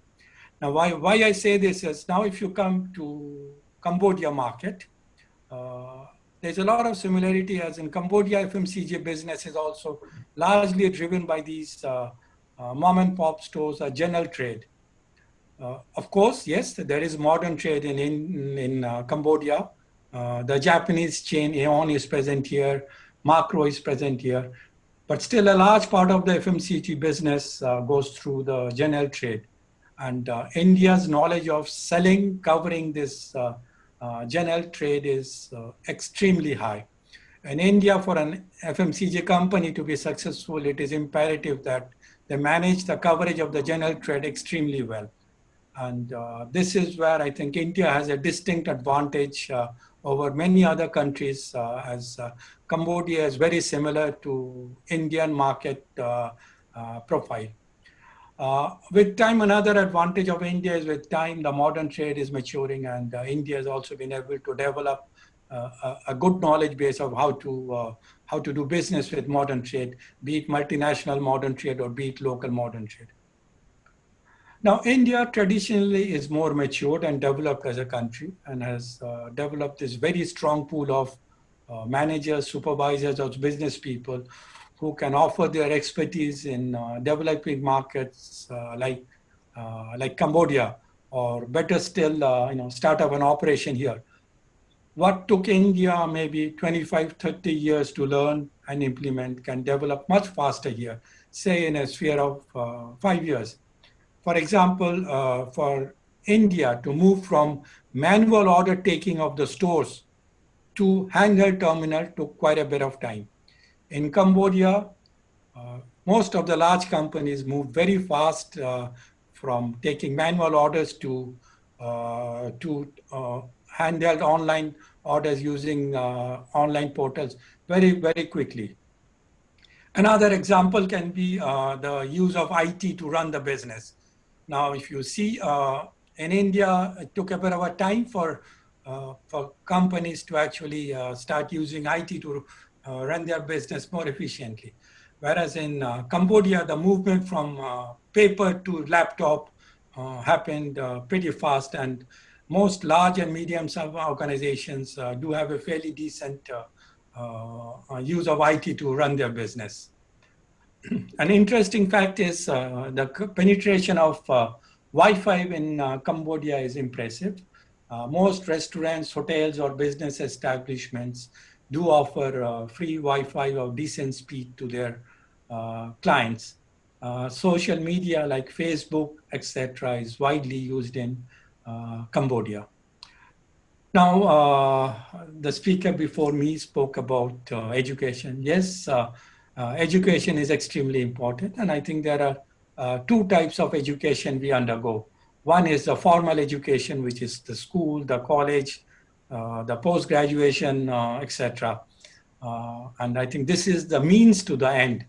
Now, why I say this is, now if you come to Cambodia market, there's a lot of similarity, as in Cambodia FMCG business is also largely driven by these mom and pop stores or general trade. Of course, yes, there is modern trade in Cambodia. The Japanese chain Aeon is present here, Macro is present here, but still a large part of the FMCG business goes through the general trade. And India's knowledge of selling, covering this general trade is extremely high. In India, for an FMCG company to be successful, it is imperative that They manage the coverage of the general trade extremely well. And this is where I think India has a distinct advantage over many other countries, as Cambodia is very similar to Indian market profile. With time, another advantage of India is with time, the modern trade is maturing, and India has also been able to develop a good knowledge base of how to do business with modern trade, be it multinational modern trade or be it local modern trade. Now, India traditionally is more matured and developed as a country and has developed this very strong pool of managers, supervisors, or business people who can offer their expertise in developing markets like Cambodia, or better still, start up an operation here. What took India maybe 25, 30 years to learn and implement can develop much faster here, say in a sphere of 5 years. For example, for India to move from manual order taking of the stores to handheld terminal took quite a bit of time. In Cambodia, most of the large companies moved very fast from taking manual orders to handheld online orders using online portals very, very quickly. Another example can be the use of IT to run the business. Now, if you see in India, it took a bit of a time for companies to actually start using IT to run their business more efficiently. Whereas in Cambodia, the movement from paper to laptop happened pretty fast, and most large and medium-sized organizations do have a fairly decent use of IT to run their business. An interesting fact is the penetration of Wi-Fi in Cambodia is impressive. Most restaurants, hotels, or business establishments do offer free Wi-Fi of decent speed to their clients. Social media like Facebook, etc., is widely used in Cambodia. Now, the speaker before me spoke about education. Yes, education is extremely important, and I think there are two types of education we undergo. One is the formal education, which is the school, the college, the post-graduation, etc. And I think this is the means to the end.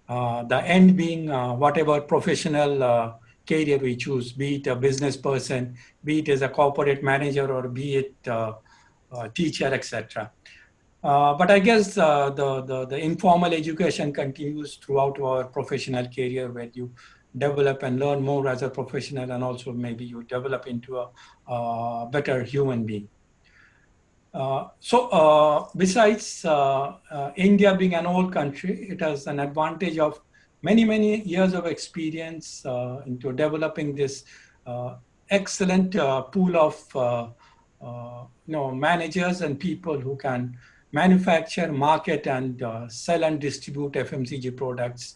The end being whatever professional career we choose, be it a business person, be it as a corporate manager, or be it a teacher, etc. But I guess the informal education continues throughout our professional career, where you develop and learn more as a professional, and also maybe you develop into a better human being. Besides India being an old country, it has an advantage of many years of experience into developing this excellent pool of managers and people who can manufacture, market, and sell and distribute FMCG products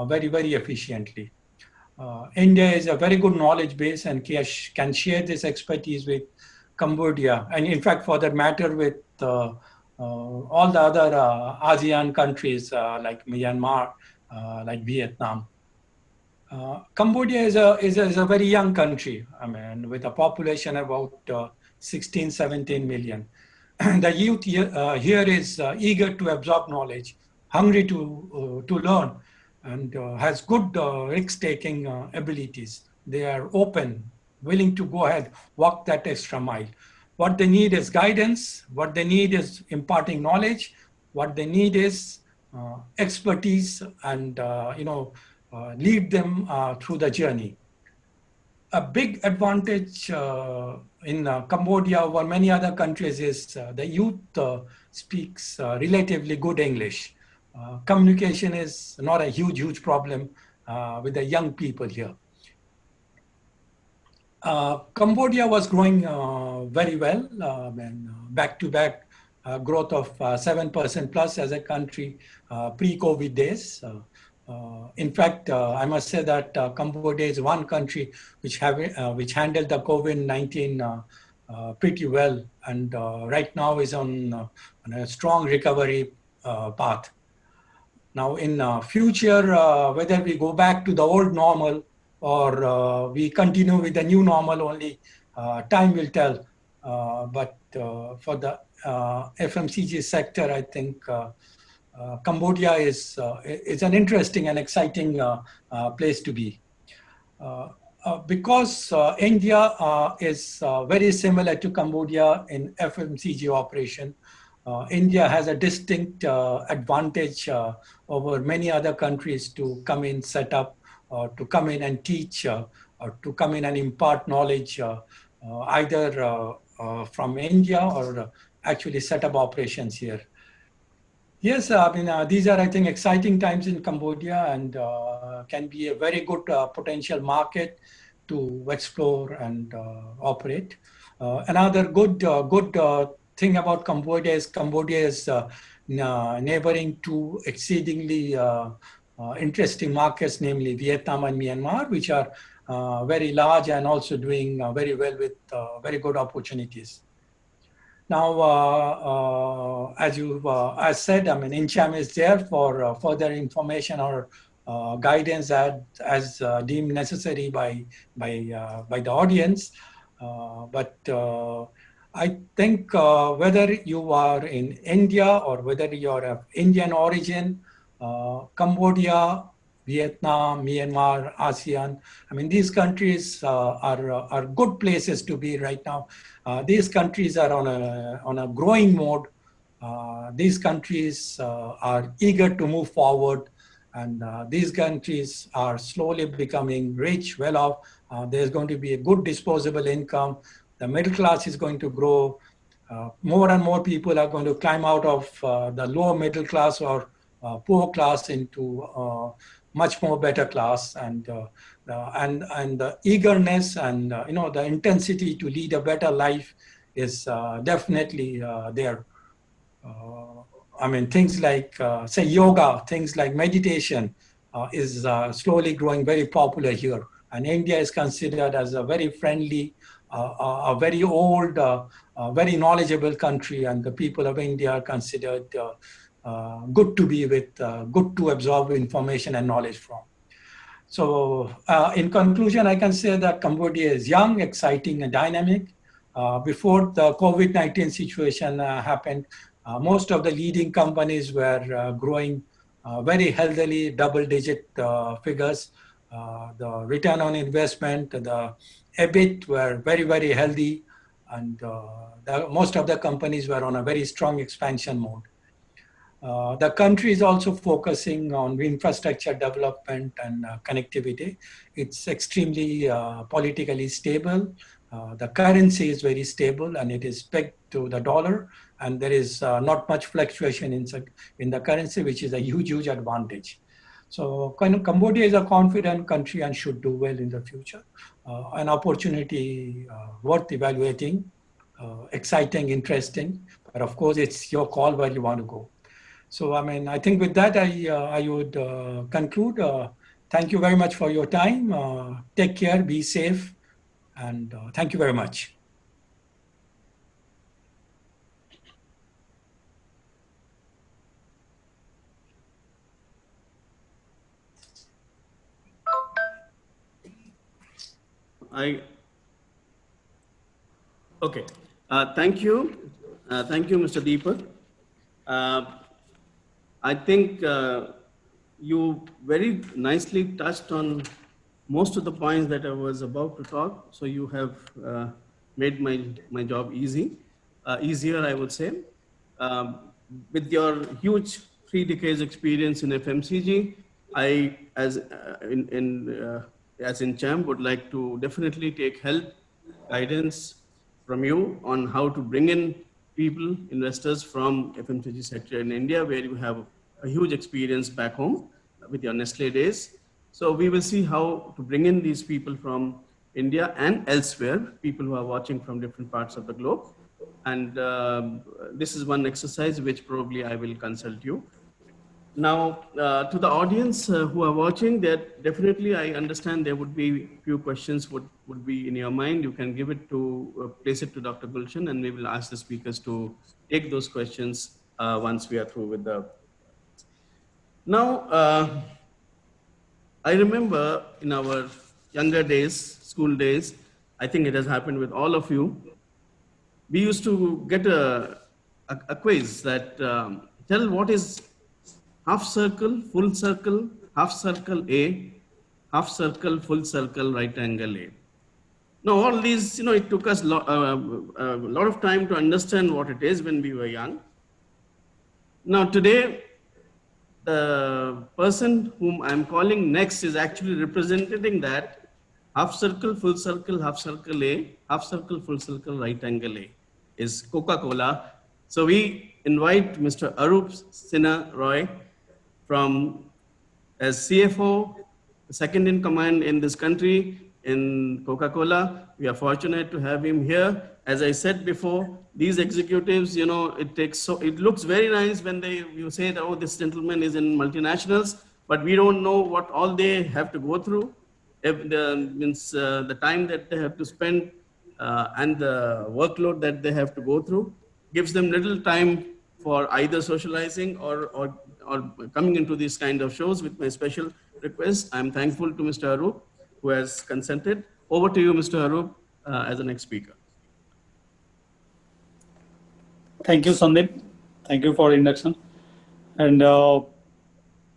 very efficiently. India is a very good knowledge base and can share this expertise with Cambodia, and in fact, for that matter, with all the other ASEAN countries like Myanmar, like Vietnam. Cambodia is a very young country, I mean, with a population about 16, 17 million. The youth here is eager to absorb knowledge, hungry to learn, and has good risk-taking abilities. They are open, willing to go ahead, walk that extra mile. What they need is guidance. What they need is imparting knowledge. What they need is expertise, and lead them through the journey. A big advantage in Cambodia over many other countries is the youth speaks relatively good English. Communication is not a huge problem with the young people here. Cambodia was growing very well, and back-to-back growth of 7% plus as a country pre-COVID days. In fact, I must say that Cambodia is one country which handled the COVID-19 pretty well, and right now is on a strong recovery path. Now in future, whether we go back to the old normal or we continue with the new normal only, time will tell. But for the FMCG sector, I think Cambodia is an interesting and exciting place to be. Because India is very similar to Cambodia in FMCG operation, India has a distinct advantage over many other countries to come in, set up, to come in and teach, or to come in and impart knowledge, either from India or actually set up operations here. Yes, I mean, these are, I think, exciting times in Cambodia and can be a very good potential market to explore and operate. Another good thing about Cambodia is neighboring two exceedingly interesting markets, namely Vietnam and Myanmar, which are very large and also doing very well with very good opportunities. Now, as said, I mean, InCham is there for further information or guidance as deemed necessary by the audience. But I think whether you are in India or whether you are of Indian origin, Cambodia, Vietnam, Myanmar, ASEAN, I mean, these countries are good places to be right now. These countries are on a growing mode. These countries are eager to move forward, and these countries are slowly becoming rich, well off. There's going to be a good disposable income. The middle class is going to grow. More and more people are going to climb out of the lower middle class or poor class into much more better class, and the eagerness and the intensity to lead a better life is definitely there. I mean, things like say yoga, things like meditation is slowly growing very popular here, and India is considered as a very friendly, a very old, very knowledgeable country, and the people of India are considered good to be with, good to absorb information and knowledge from. So in conclusion, I can say that Cambodia is young, exciting, and dynamic. Before the COVID-19 situation happened, most of the leading companies were growing very healthily, double-digit figures. The return on investment, the EBIT were very, very healthy, and most of the companies were on a very strong expansion mode. The country is also focusing on infrastructure development and connectivity. It's extremely politically stable. The currency is very stable and it is pegged to the dollar, and there is not much fluctuation in the currency, which is a huge, huge advantage. So Cambodia is a confident country and should do well in the future. An opportunity worth evaluating, exciting, interesting, but of course it's your call where you want to go. So, I mean, I think with that, I would conclude. Thank you very much for your time. Take care, be safe, and thank you very much. Okay. Thank you. Thank you, Mr. Deepak. I think you very nicely touched on most of the points that I was about to talk. So you have made my job easier, I would say. With your huge 3 decades experience in FMCG, I, as in CHAM, would like to definitely take help, guidance from you on how to bring in people, investors from FMCG sector in India, where you have a huge experience back home with your Nestle days. So we will see how to bring in these people from India and elsewhere, people who are watching from different parts of the globe. And this is one exercise which probably I will consult you. Now, to the audience who are watching, that definitely I understand there would be few questions would be in your mind. You can give it to, place it to Dr. Gulshan, and we will ask the speakers to take those questions once we are through with the. Now, I remember in our younger days, school days, I think it has happened with all of you. We used to get a quiz that tell what is half circle, full circle, half circle A, half circle, full circle, right angle A. Now, all these, it took us a lot of time to understand what it is when we were young. Now, today, the person whom I'm calling next is actually representing that half circle, half circle A, half circle, full circle, right angle A is Coca-Cola. So we invite Mr. Arup Sinha Roy from as CFO, second in command in this country in Coca-Cola. We are fortunate to have him here. As I said before, these executives, it looks very nice when you say that, oh, this gentleman is in multinationals, but we don't know what all they have to go through. The time that they have to spend and the workload that they have to go through gives them little time for either socializing or coming into these kind of shows. With my special request, I'm thankful to Mr. Arup who has consented. Over to you, Mr. Arup, as the next speaker. Thank you, Sandeep. Thank you for introduction. And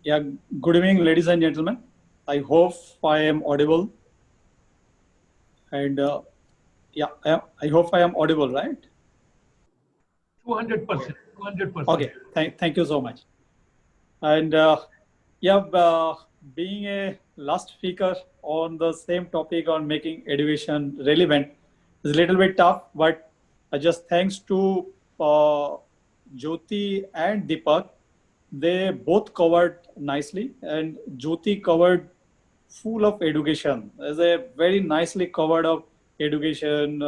yeah, good evening, ladies and gentlemen. I hope I am audible. And yeah, I hope I am audible, right? 200%. 200%. Okay, thank you so much. And being a last speaker on the same topic on making education relevant is a little bit tough, but just thanks to Jyoti and Dipak, they both covered nicely, and Jyoti covered full of education. There's a very nicely covered of education.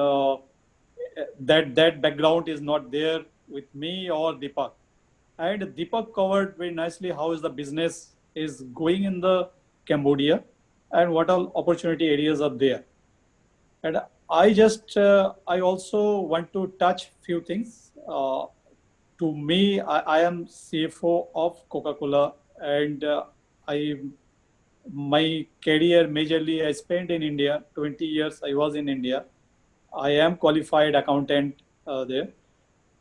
That background is not there with me or Deepak. And Deepak covered very nicely how is the business is going in the Cambodia and what all opportunity areas are there. And I also want to touch few things. To me, I am CFO of Coca-Cola, and my career majorly I spent in India. 20 years I was in India. I am qualified accountant there.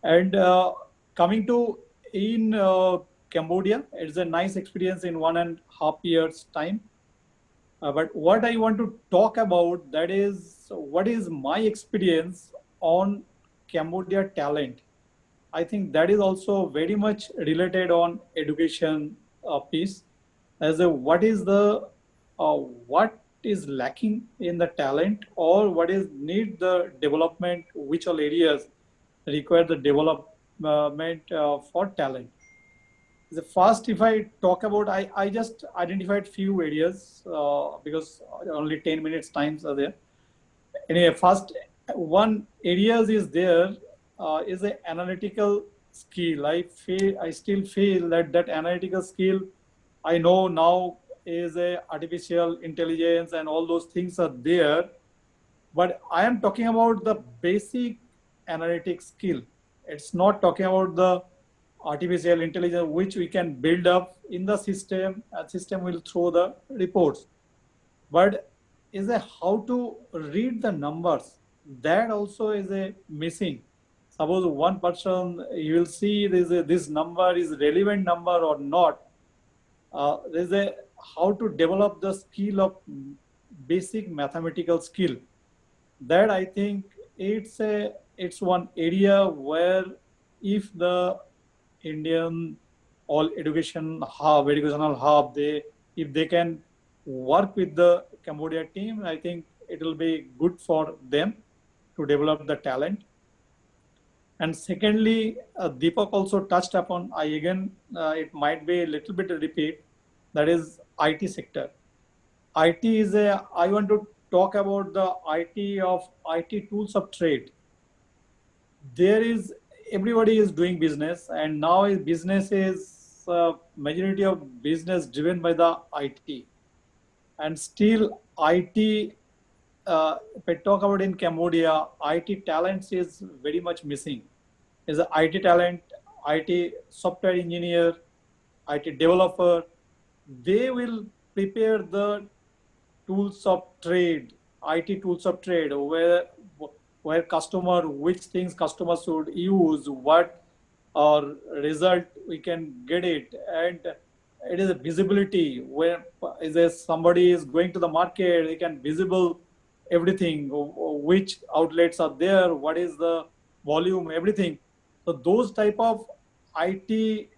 And coming to in Cambodia, it's a nice experience in 1.5 years time. But what I want to talk about, that is what is my experience on Cambodia talent. I think that is also very much related on education piece, as a what is lacking in the talent, or what is need the development, which all areas require the development for talent. The first, if I talk about, I just identified few areas because only 10 minutes times are there. Anyway, first one areas is there is an analytical skill. I still feel that analytical skill, I know now is a artificial intelligence and all those things are there, but I am talking about the basic analytic skill. It's not talking about the artificial intelligence which we can build up in the system, and system will throw the reports. But is a how to read the numbers, that also is a missing. Suppose one person, you will see this number is relevant number or not. There's a how to develop the skill of basic mathematical skill. That I think it's one area where if the Indian educational hub, if they can work with the Cambodia team, I think it will be good for them to develop the talent. And secondly, Deepak also touched upon, it might be a little bit a repeat, that is IT sector. IT is I want to talk about the IT tools of trade. Everybody is doing business, and now business is majority of business driven by the IT. And still IT, if I talk about in Cambodia, IT talents is very much missing. Is an IT talent, IT software engineer, IT developer, they will prepare the tools of trade, IT tools of trade, where customer, which things customer should use, what result we can get it, and it is a visibility. Where is there somebody is going to the market, they can visible everything, which outlets are there, what is the volume, everything. So those type of IT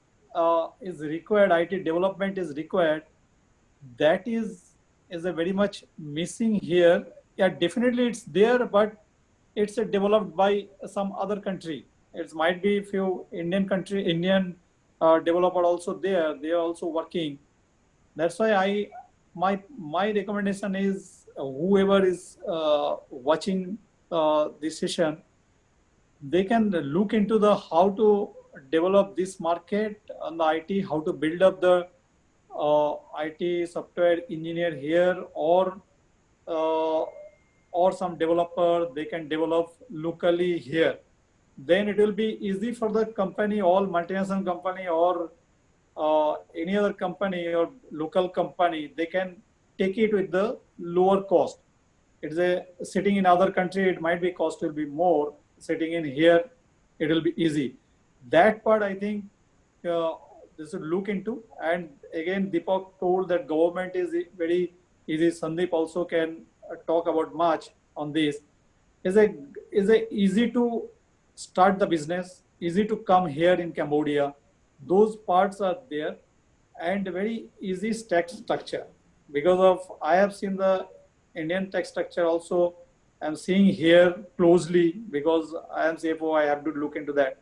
is required, IT development is required. That is a very much missing here. Yeah, definitely it's there, but it's developed by some other country. It might be few Indian developer also there. They are also working. That's why my recommendation is whoever is watching this session, they can look into the how to develop this market on the IT, how to build up the IT software engineer here, or some developer they can develop locally here. Then it will be easy for the company, all multinational company or any other company or local company, they can take it with the lower cost. It's a sitting in other country, it might be cost will be more. Sitting in here, it will be easy. That part I think they should look into. And again, Deepak told that government is very easy. Sandeep also can talk about much on this. Is a easy to start the business, easy to come here in Cambodia. Those parts are there, and very easy tax structure. Because of I have seen the Indian tax structure also. I'm seeing here closely because I am CFO. I have to look into that.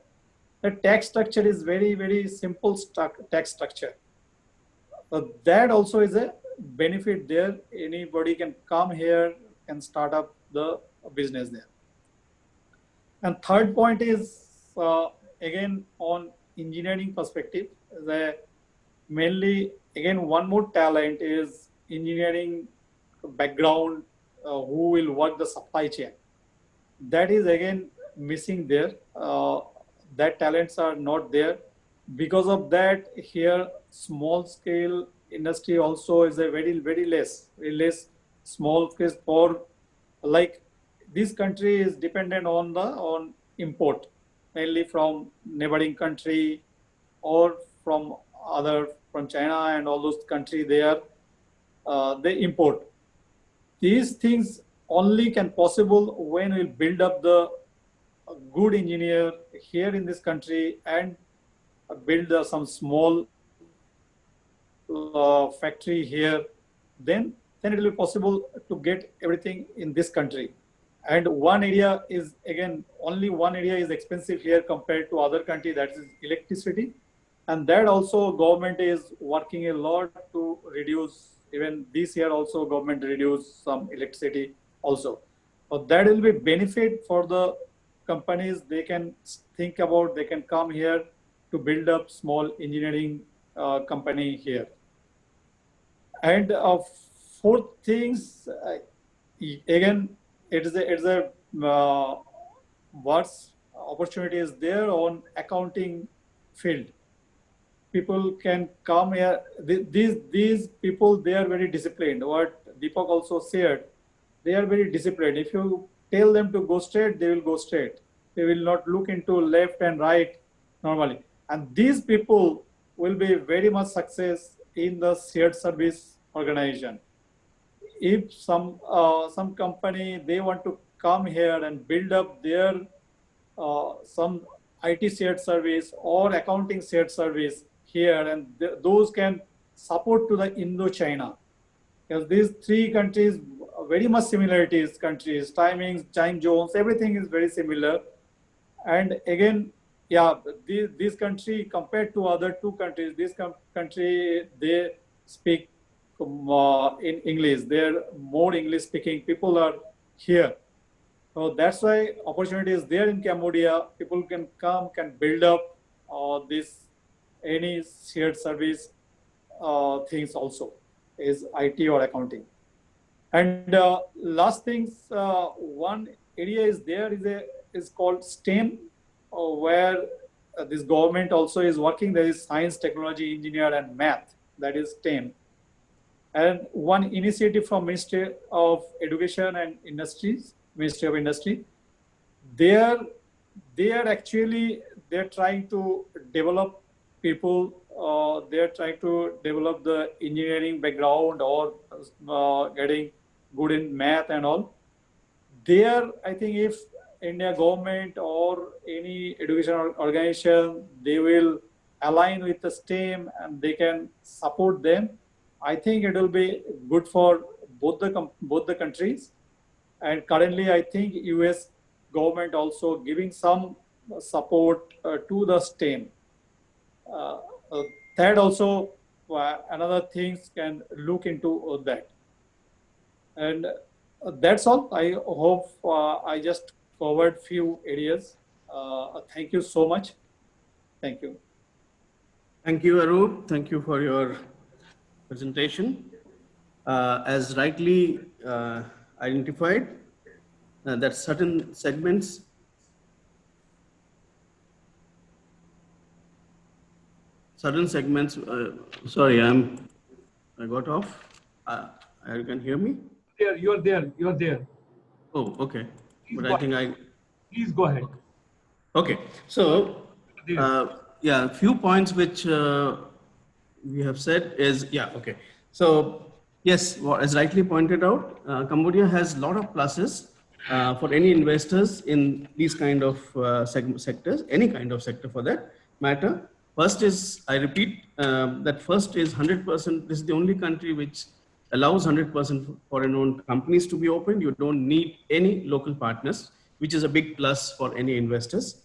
The tax structure is very, very simple tax structure. That also is a benefit there. Anybody can come here and start up the business there. And third point is again on engineering perspective. Mainly again one more talent is engineering background who will work the supply chain. That is again missing there. That talents are not there. Because of that, here small scale industry also is a very less small scale. For like this country is dependent on import, mainly from neighboring country or from China and all those countries. They import. These things only can possible when we build up the good engineer here in this country and build some small factory here. Then it will be possible to get everything in this country. And one area is again only one area is expensive here compared to other country, that is electricity. And that also government is working a lot to reduce. Even this year also government reduced some electricity also. But that will be benefit for the companies. They can think about, they can come here to build up small engineering company here. And fourth things, again, it's a what's opportunity is there on accounting field. People can come here. These people, they are very disciplined. What Deepak also said, they are very disciplined. If you tell them to go straight, they will go straight. They will not look into left and right normally. And these people will be very much success in the shared service organization. If some company, they want to come here and build up their some IT shared service or accounting shared service here, and those can support to the Indo-China. Because these three countries, very much similarities, countries, timings, time zones, everything is very similar. And again, yeah, this country compared to other two countries, this country, they speak in English. They're more English speaking people are here. So that's why opportunity is there in Cambodia. People can come, can build up this any shared service things also is IT or accounting. And last things, one area is there is called STEM, where this government also is working. There is science, technology, engineer, and math. That is STEM. And one initiative from Ministry of Education and Industries, Ministry of Industry, they're trying to develop people. They're trying to develop the engineering background or getting good in math and all. There, I think if India government or any education organization, they will align with the STEM and they can support them, I think it will be good for both the countries. And currently, I think US government also giving some support to the STEM. That also another things can look into that. And that's all. I hope I just covered few areas. Thank you so much. Thank you. Thank you, Arup. Thank you for your presentation. As rightly identified, that certain segments sorry, I got off. You can hear me? You're there. Oh, okay. Please But go I think Please go ahead. okay. So, yeah, a few points which we have said is, yeah, okay. So, yes, as rightly pointed out, Cambodia has a lot of pluses for any investors in these kind of sectors, any kind of sector for that matter. First is, I repeat, that first is 100%. This is the only country which allows 100% foreign-owned companies to be opened. You don't need any local partners, which is a big plus for any investors.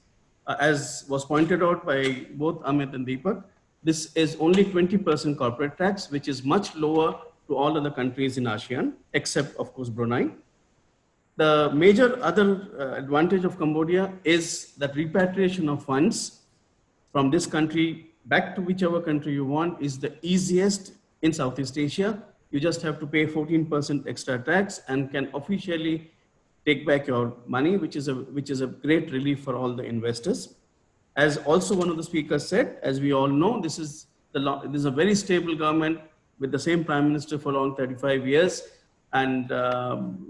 As was pointed out by both Amit and Deepak, this is only 20% corporate tax, which is much lower to all other countries in ASEAN, except, of course, Brunei. The major other advantage of Cambodia is that repatriation of funds from this country back to whichever country you want is the easiest in Southeast Asia. You just have to pay 14% extra tax and can officially take back your money, which is a great relief for all the investors. As also one of the speakers said, as we all know, this is a very stable government with the same prime minister for long 35 years. And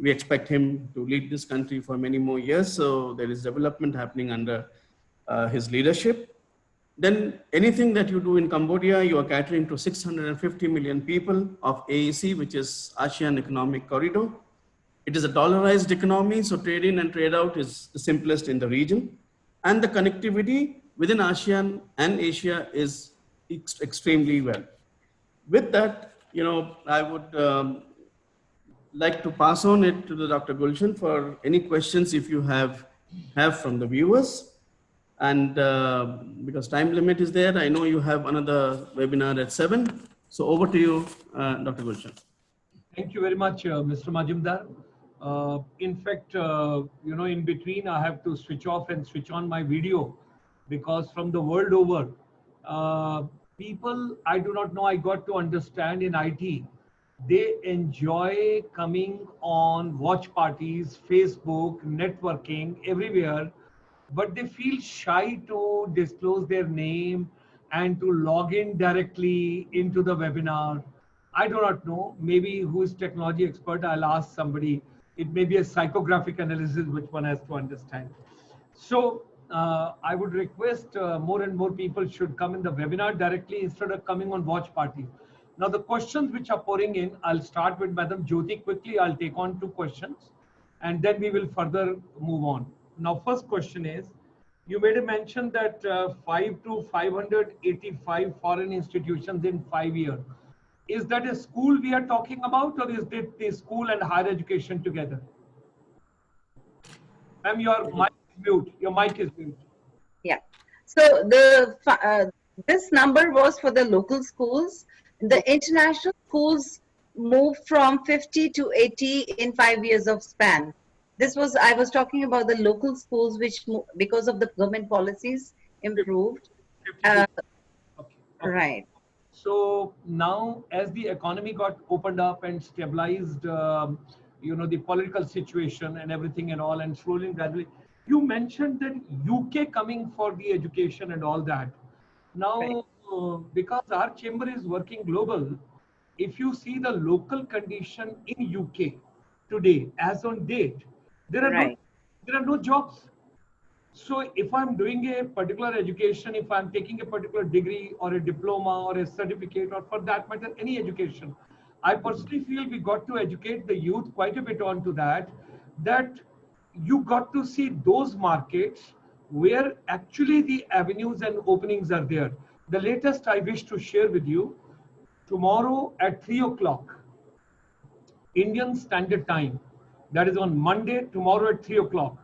we expect him to lead this country for many more years. So there is development happening under his leadership. Then anything that you do in Cambodia, you are catering to 650 million people of AEC, which is ASEAN Economic Corridor. It is a dollarized economy, so trade in and trade out is the simplest in the region. And the connectivity within ASEAN and Asia is extremely well. With that, I would like to pass on it to Dr. Gulshan for any questions if you have from the viewers. And because time limit is there, I know you have another webinar at 7. So over to you, Dr. Gulshan. Thank you very much, Mr. Majumdar. In fact, in between, I have to switch off and switch on my video because from the world over, people, I do not know, I got to understand in IT, they enjoy coming on watch parties, Facebook, networking, everywhere, but they feel shy to disclose their name and to log in directly into the webinar. I do not know, maybe who is technology expert, I'll ask somebody. It may be a psychographic analysis which one has to understand. So I would request more and more people should come in the webinar directly instead of coming on watch party. Now the questions which are pouring in, I'll start with Madam Jyoti quickly. I'll take on 2 questions and then we will further move on. Now first question is, you made a mention that 5 to 585 foreign institutions in 5 years. Is that a school we are talking about, or is it the school and higher education together? Ma'am, your mic is mute. Your mic is mute. Yeah. So this number was for the local schools. The international schools moved from 50 to 80 in 5 years of span. I was talking about the local schools, which because of the government policies improved. Okay. Right. So now as the economy got opened up and stabilized, the political situation and everything and all, and slowly and gradually, You mentioned that UK coming for the education and all that. Right. Now, because our chamber is working global, if you see the local condition in UK today, as on date, there are no Right. there are no jobs. So if I'm doing a particular education, if I'm taking a particular degree or a diploma or a certificate, or for that matter, any education, I personally feel we got to educate the youth quite a bit onto that, that you got to see those markets where actually the avenues and openings are there. The latest I wish to share with you, tomorrow at 3 o'clock, Indian Standard Time. That is on Monday, tomorrow at 3 o'clock.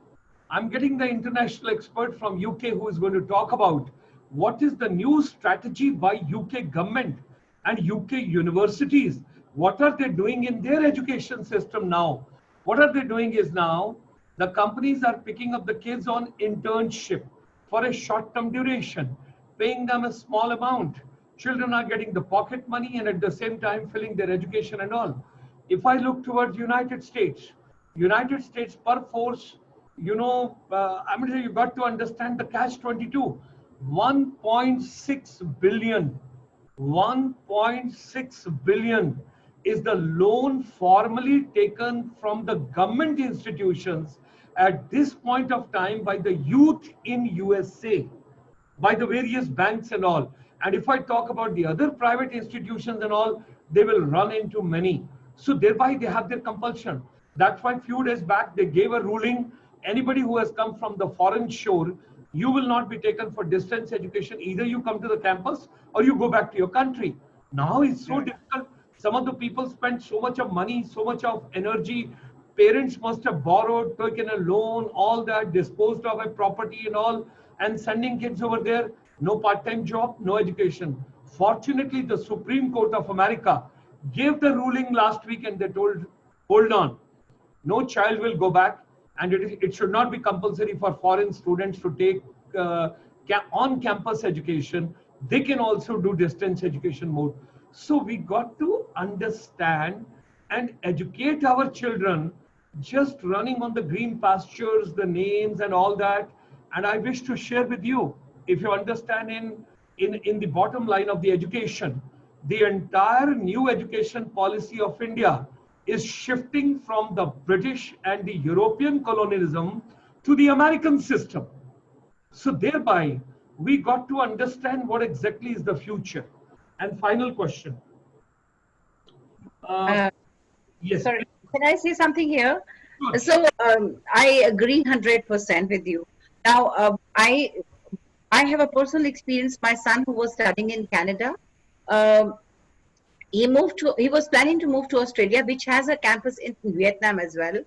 I'm getting the international expert from UK who is going to talk about what is the new strategy by UK government and UK universities. What are they doing in their education system now? What are they doing is now the companies are picking up the kids on internship for a short-term duration, paying them a small amount. Children are getting the pocket money and at the same time filling their education and all. If I look towards United States per force, I'm going to say you got to understand the catch 22. 1.6 billion, 1.6 billion is the loan formally taken from the government institutions at this point of time by the youth in USA, by the various banks and all. And if I talk about the other private institutions and all, they will run into many. So thereby they have their compulsion. That's why few days back they gave a ruling, anybody who has come from the foreign shore, you will not be taken for distance education. Either you come to the campus or you go back to your country. Now it's so difficult. Some of the people spend so much of money, so much of energy. Parents must have borrowed, taken a loan, all that, disposed of a property and all, and sending kids over there. No part-time job, no education. Fortunately, the Supreme Court of America gave the ruling last week and they told, hold on, no child will go back, and it should not be compulsory for foreign students to take on-campus education. They can also do distance education mode. So we got to understand and educate our children. Just running on the green pastures, the names and all that. And I wish to share with you, if you understand in the bottom line of the education, the entire new education policy of India is shifting from the British and the European colonialism to the American system. So thereby, we got to understand what exactly is the future. And final question. Yes. Sorry, can I say something here? Sure. So I agree 100% with you. Now, I have a personal experience. My son, who was studying in Canada, he was planning to move to Australia, which has a campus in Vietnam as well,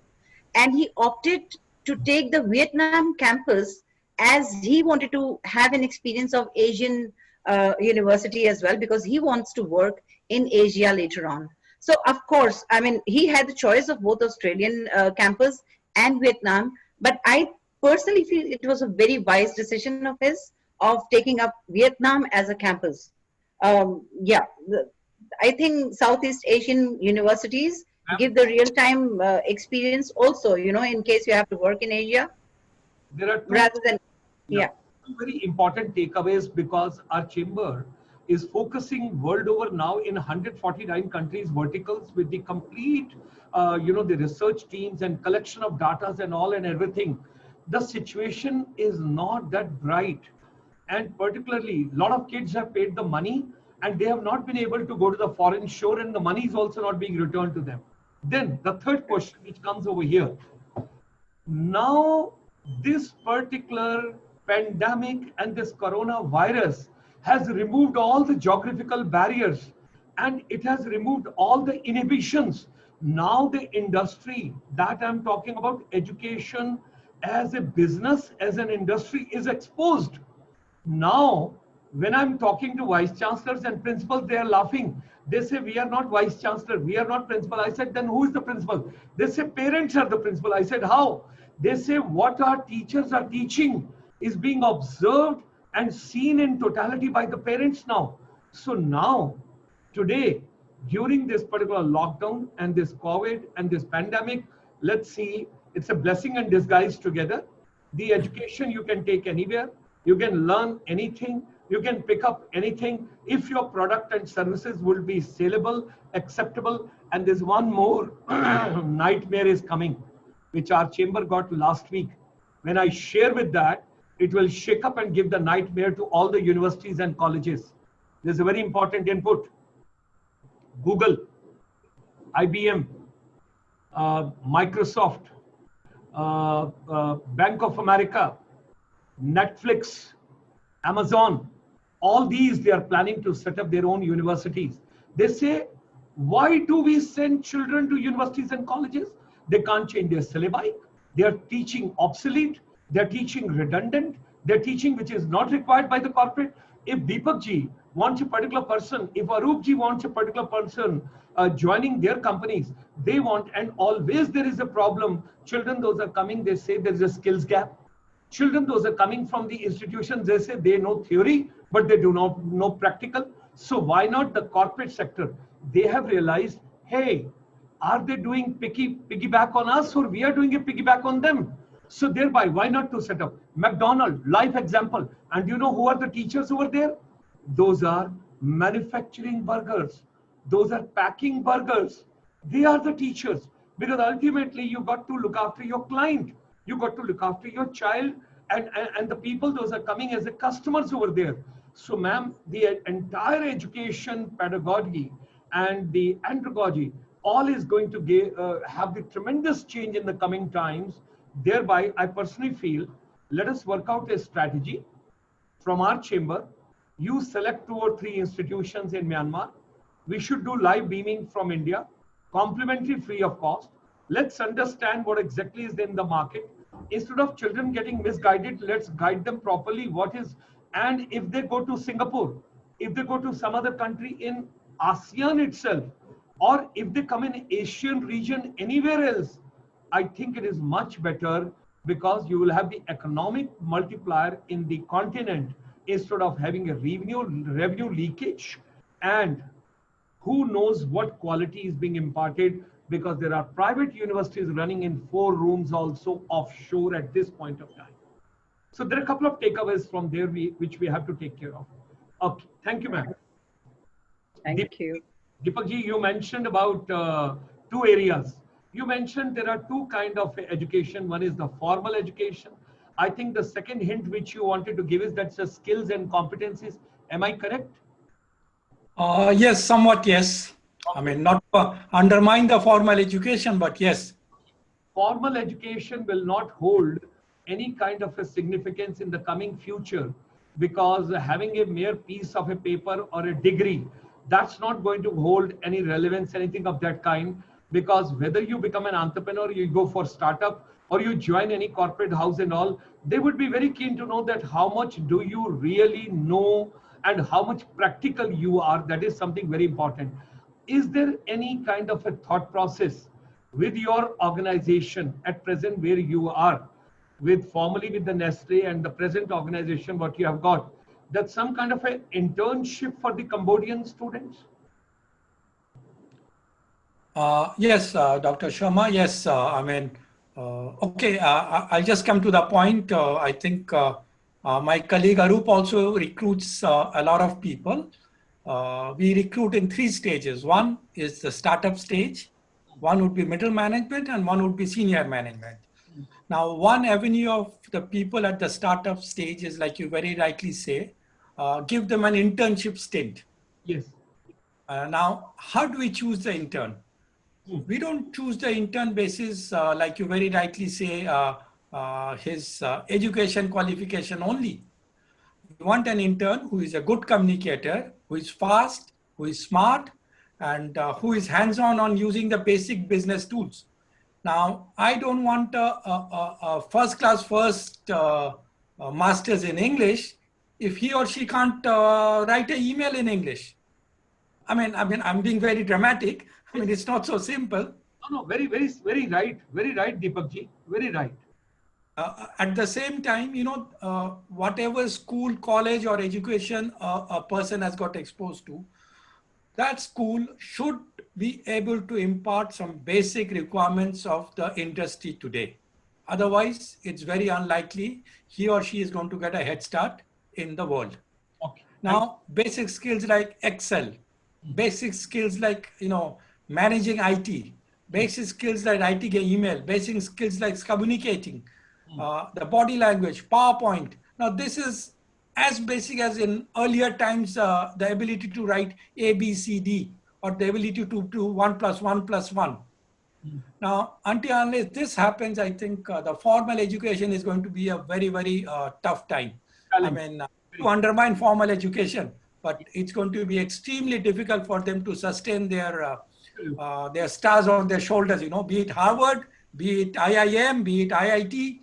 and he opted to take the Vietnam campus as he wanted to have an experience of Asian university as well, because he wants to work in Asia later on. So of course, I mean, he had the choice of both Australian campus and Vietnam, but I personally feel it was a very wise decision of his of taking up Vietnam as a campus. I think Southeast Asian universities give the real-time experience also, in case you have to work in Asia. There are rather than, two very important takeaways, because our chamber is focusing world over now in 149 countries verticals with the complete, the research teams and collection of data and all and everything. The situation is not that bright. And particularly, a lot of kids have paid the money and they have not been able to go to the foreign shore, and the money is also not being returned to them. Then the third question which comes over here. Now, this particular pandemic and this coronavirus has removed all the geographical barriers and it has removed all the inhibitions. Now the industry that I'm talking about, education as a business, as an industry, is exposed. Now, when I'm talking to vice chancellors and principals, they are laughing. They say, we are not vice chancellor, we are not principal. I said, then who is the principal? They say, parents are the principal. I said, how? They say, what our teachers are teaching is being observed and seen in totality by the parents now. So now, today, during this particular lockdown and this COVID and this pandemic, let's see, it's a blessing in disguise together. The education you can take anywhere, you can learn anything, you can pick up anything if your product and services will be saleable, acceptable. And there's one more nightmare is coming, which our chamber got last week. When I share with that, it will shake up and give the nightmare to all the universities and colleges. There's a very important input. Google, IBM, Microsoft, Bank of America, Netflix, Amazon, all these, they are planning to set up their own universities. They say, why do we send children to universities and colleges? They can't change their syllabi. They are teaching obsolete. They're teaching redundant. They're teaching which is not required by the corporate. If Deepak ji wants a particular person, if Arup ji wants a particular person joining their companies, they want, and always there is a problem. Children, those are coming, they say there's a skills gap. Children, those are coming from the institutions, they say they know theory, but they do not know practical. So why not the corporate sector? They have realized, hey, are they doing piggyback on us, or we are doing a piggyback on them? So thereby, why not to set up McDonald's, life example. And you know who are the teachers over there? Those are manufacturing burgers. Those are packing burgers. They are the teachers, because ultimately you got to look after your client. You got to look after your child and the people, those are coming as the customers over there. So ma'am, the entire education pedagogy and the andragogy, all is going to have the tremendous change in the coming times. Thereby, I personally feel, let us work out a strategy from our chamber. You select 2 or 3 institutions in Myanmar. We should do live beaming from India, complimentary, free of cost. Let's understand what exactly is in the market. Instead of children getting misguided, let's guide them properly what is. And if they go to Singapore, if they go to some other country in ASEAN itself, or if they come in Asian region anywhere else, I think it is much better, because you will have the economic multiplier in the continent instead of having a revenue leakage. And who knows what quality is being imparted, because there are private universities running in 4 rooms also offshore at this point of time. So there are a couple of takeaways from there which we have to take care of. Okay, thank you, ma'am. Thank you. Deepak ji, you mentioned about 2 areas. You mentioned there are 2 kind of education. One is the formal education. I think the second hint which you wanted to give is that's the skills and competencies. Am I correct? Yes, somewhat yes. I mean, not undermine the formal education, but yes. Formal education will not hold any kind of a significance in the coming future, because having a mere piece of a paper or a degree, that's not going to hold any relevance, anything of that kind. Because whether you become an entrepreneur, you go for startup, or you join any corporate house and all, they would be very keen to know that how much do you really know and how much practical you are. That is something very important. Is there any kind of a thought process with your organization at present where you are, with formally with the NESTLE and the present organization what you have got, that some kind of an internship for the Cambodian students? Yes, Dr. Sharma, yes. I mean, okay, I'll just come to the point. I think my colleague Arup also recruits a lot of people. We recruit in 3 stages. One is the startup stage, one would be middle management, and one would be senior management. Now, one avenue of the people at the startup stage is, like you very rightly say, give them an internship stint. Yes. Now, how do we choose the intern? We don't choose the intern basis, like you very rightly say, his education qualification only. We want an intern who is a good communicator, who is fast, who is smart, and who is hands-on on using the basic business tools. Now, I don't want a first-class master's in English if he or she can't write an email in English. I mean, I'm being very dramatic. I mean, it's not so simple. No, very right. Very right, Deepak ji. Very right. At the same time, you know, whatever school, college, or education a person has got exposed to, that school should be able to impart some basic requirements of the industry today. Otherwise, it's very unlikely he or she is going to get a head start in the world. Okay. Now, basic skills like Excel, basic skills like, managing IT, basic skills like writing an email, basic skills like communicating, the body language, PowerPoint. Now, this is as basic as in earlier times, the ability to write A, B, C, D, or the ability to do 1 plus 1 plus 1. Now, unless this happens, I think the formal education is going to be a very, very tough time. I mean, to undermine formal education, but it's going to be extremely difficult for them to sustain their stars on their shoulders, be it Harvard, be it IIM, be it IIT,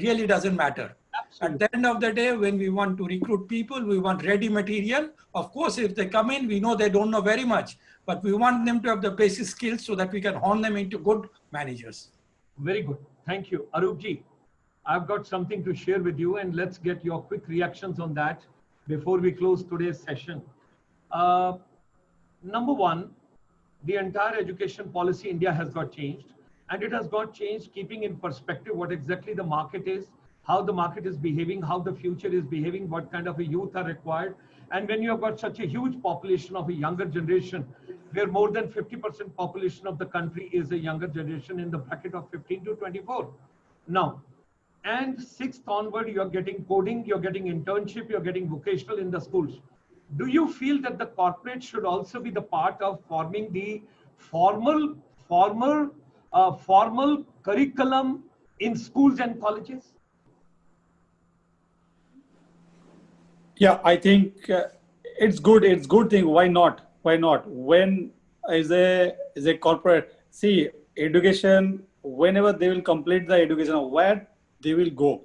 really doesn't matter. Absolutely. At the end of the day, when we want to recruit people, we want ready material. Of course, if they come in, we know they don't know very much, but we want them to have the basic skills so that we can hone them into good managers. Very good. Thank you. Arupji, I've got something to share with you, and let's get your quick reactions on that before we close today's session. Number one, the entire education policy India has got changed, and it has got changed keeping in perspective what exactly the market is, how the market is behaving, how the future is behaving, what kind of a youth are required. And when you have got such a huge population of a younger generation, where more than 50% population of the country is a younger generation in the bracket of 15 to 24. Now, and 6th onward, you're getting coding, you're getting internship, you're getting vocational in the schools. Do you feel that the corporate should also be the part of forming the formal curriculum in schools and colleges? Yeah, I think it's good. It's good thing. Why not? Why not? When is a corporate, see, education, whenever they will complete the education, where they will go?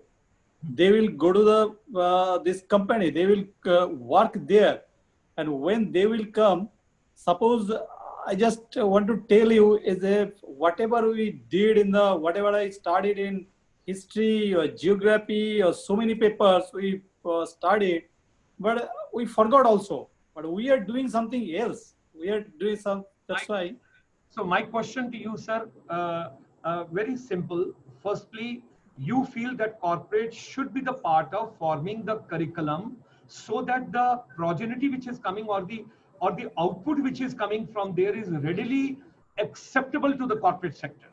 They will go to the this company. They will work there, and when they will come, suppose I just want to tell you is if whatever we did in the whatever I studied in history or geography or so many papers we studied, but we forgot also. But we are doing something else. We are doing some. That's why. So my question to you, sir, very simple. Firstly, you feel that corporate should be the part of forming the curriculum so that the progeny which is coming or the output which is coming from there is readily acceptable to the corporate sector.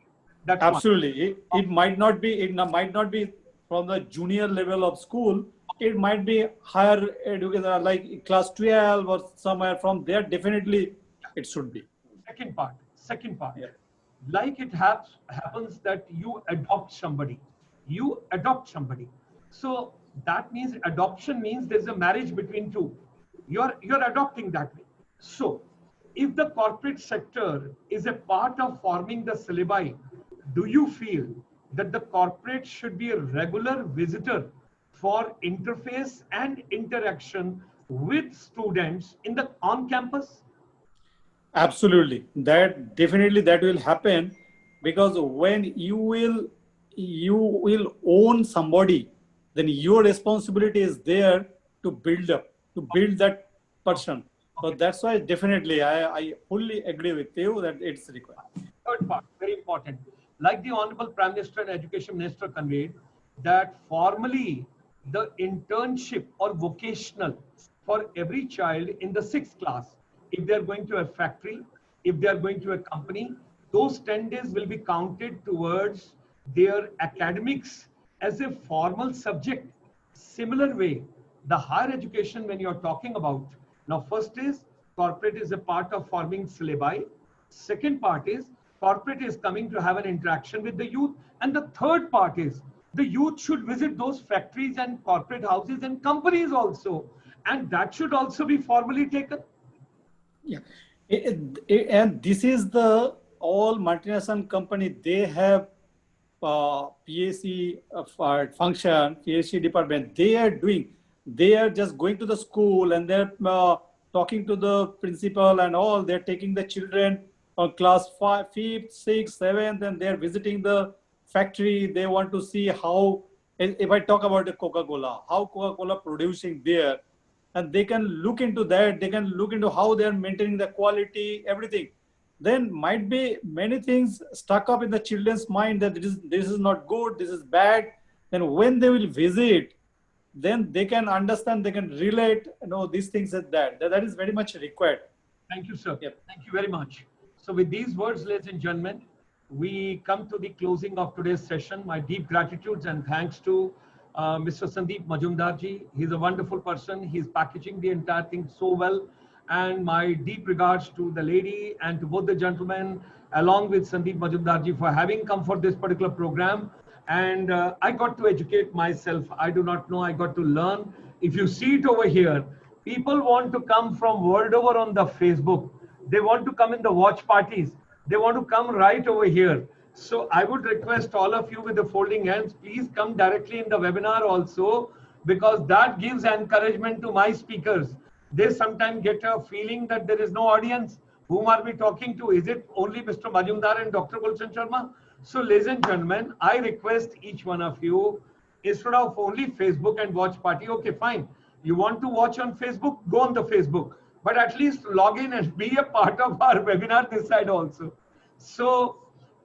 That's absolutely. It might not be. It might not be from the junior level of school. It might be higher education, like class 12 or somewhere from there. Definitely, it should be. Second part. Yeah. Like it happens that you adopt somebody. So that means adoption means there's a marriage between two. You're adopting that way. So if the corporate sector is a part of forming the syllabi, do you feel that the corporate should be a regular visitor for interface and interaction with students on campus? Absolutely. That definitely that will happen, because when you will own somebody, then your responsibility is there to build that person. So that's why definitely I fully agree with you that it's required. Third part, very important. Like the Honorable Prime Minister and Education Minister conveyed, that formally the internship or vocational for every child in the 6th class, if they're going to a factory, if they're going to a company, those 10 days will be counted towards their academics as a formal subject. Similar way, the higher education when you're talking about, now first is corporate is a part of forming syllabi. Second part is corporate is coming to have an interaction with the youth. And the third part is the youth should visit those factories and corporate houses and companies also. And that should also be formally taken. Yeah. And this is the all multinational company, they have PhD function, PhD department. They are just going to the school and they're talking to the principal and all. They're taking the children on class 5th, 6th, 7th, and they're visiting the factory. They want to see how, if I talk about the Coca-Cola, how Coca-Cola producing there, and they can look into that. They can look into how they're maintaining the quality, everything. then might be many things stuck up in the children's mind that this is not good, this is bad. Then when they will visit, then they can understand, they can relate, these things that is very much required. Thank you, sir. Yep. Thank you very much. So with these words, ladies and gentlemen, we come to the closing of today's session. My deep gratitudes and thanks to Mr. Sandeep Majumdarji. He's a wonderful person. He's packaging the entire thing so well. And my deep regards to the lady and to both the gentlemen, along with Sandeep Majumdarji, for having come for this particular program. And I got to educate myself. I do not know, I got to learn. If you see it over here, people want to come from world over on the Facebook. They want to come in the watch parties. They want to come right over here. So I would request all of you with the folding hands, please come directly in the webinar also, because that gives encouragement to my speakers. They sometimes get a feeling that there is no audience. Whom are we talking to? Is it only Mr. Majumdar and Dr. Gulshan Sharma? So ladies and gentlemen, I request each one of you, instead of only Facebook and watch party, okay, fine. You want to watch on Facebook, go on the Facebook. But at least log in and be a part of our webinar this side also. So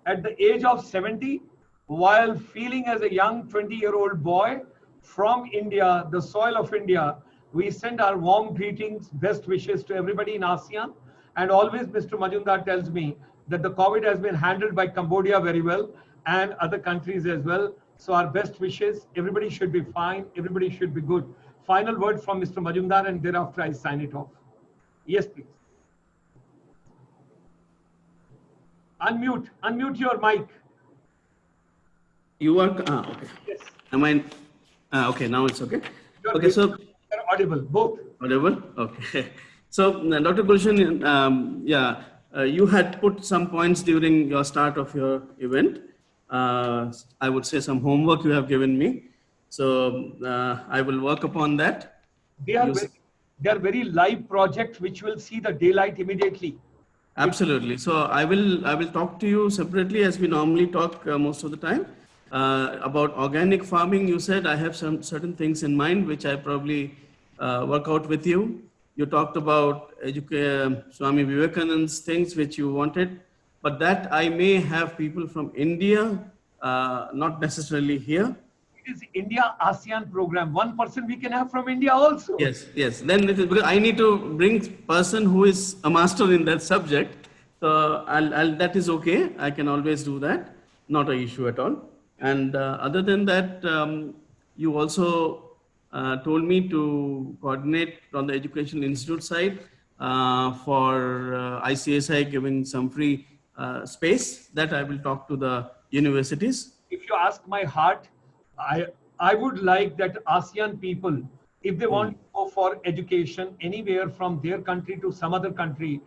at the age of 70, while feeling as a young 20-year-old boy from India, the soil of India, we send our warm greetings, best wishes to everybody in ASEAN. And always Mr. Majumdar tells me that the COVID has been handled by Cambodia very well and other countries as well. So our best wishes, everybody should be fine, everybody should be good. Final word from Mr. Majumdar and thereafter I sign it off. Yes, please. Unmute your mic. You are, okay. Yes. Am I, okay, now it's okay. You're Okay, so. You're audible, both. Audible? Okay. So, Dr. Gulshan, you had put some points during your start of your event. I would say some homework you have given me. So, I will work upon that. They are very live projects which will see the daylight immediately. Absolutely. So I will talk to you separately as we normally talk most of the time about organic farming. You said I have some certain things in mind which I probably work out with you. You talked about Swami Vivekananda's things which you wanted, but that I may have people from India, not necessarily here. It is India ASEAN program. One person we can have from India also. Yes, yes. Then it is because I need to bring person who is a master in that subject. So that is okay. I can always do that. Not an issue at all. And other than that, you also told me to coordinate on the Education Institute side for ICSI giving some free space that I will talk to the universities. If you ask my heart, I would like that ASEAN people, if they want to go for education anywhere from their country to some other country,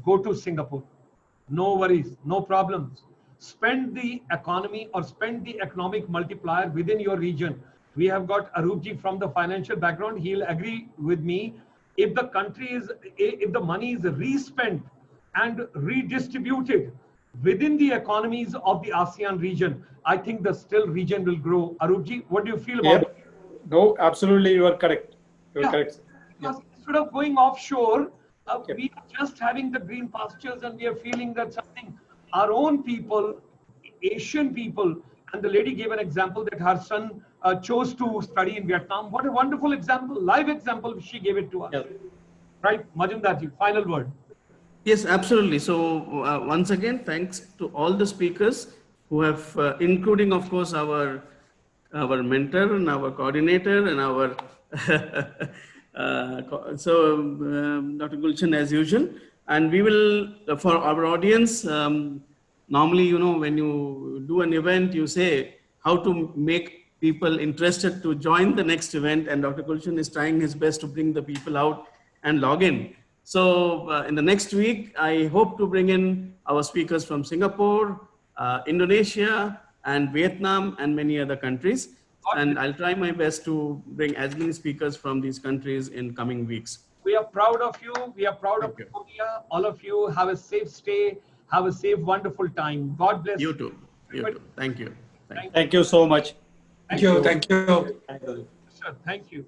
go to Singapore. No worries, no problems. Spend the economy or spend the economic multiplier within your region. We have got Arupji from the financial background. He'll agree with me. If the country is, if the money is respent and redistributed within the economies of the ASEAN region, I think the still region will grow. Arupji, what do you feel about it? No, absolutely, you are correct. You are correct. Because instead of going offshore, we are just having the green pastures and we are feeling that something, our own people, Asian people, and the lady gave an example that her son chose to study in Vietnam. What a wonderful example, live example she gave it to us. Yes. Right, Majumdarji, final word. Yes, absolutely. So once again, thanks to all the speakers who have, including of course our mentor and our coordinator and our Dr. Gulshan as usual. And we will, for our audience, normally, you know, when you do an event, you say how to make people interested to join the next event. And Dr. Gulshan is trying his best to bring the people out and log in. So in the next week, I hope to bring in our speakers from Singapore, Indonesia, and Vietnam, and many other countries. And I'll try my best to bring as many speakers from these countries in coming weeks. We are proud of you. We are proud of Cambodia. All of you have a safe stay. Have a safe, wonderful time. God bless. You too. You too. Thank you. Thank you so much. Thank you. Thank you. Sir, thank you.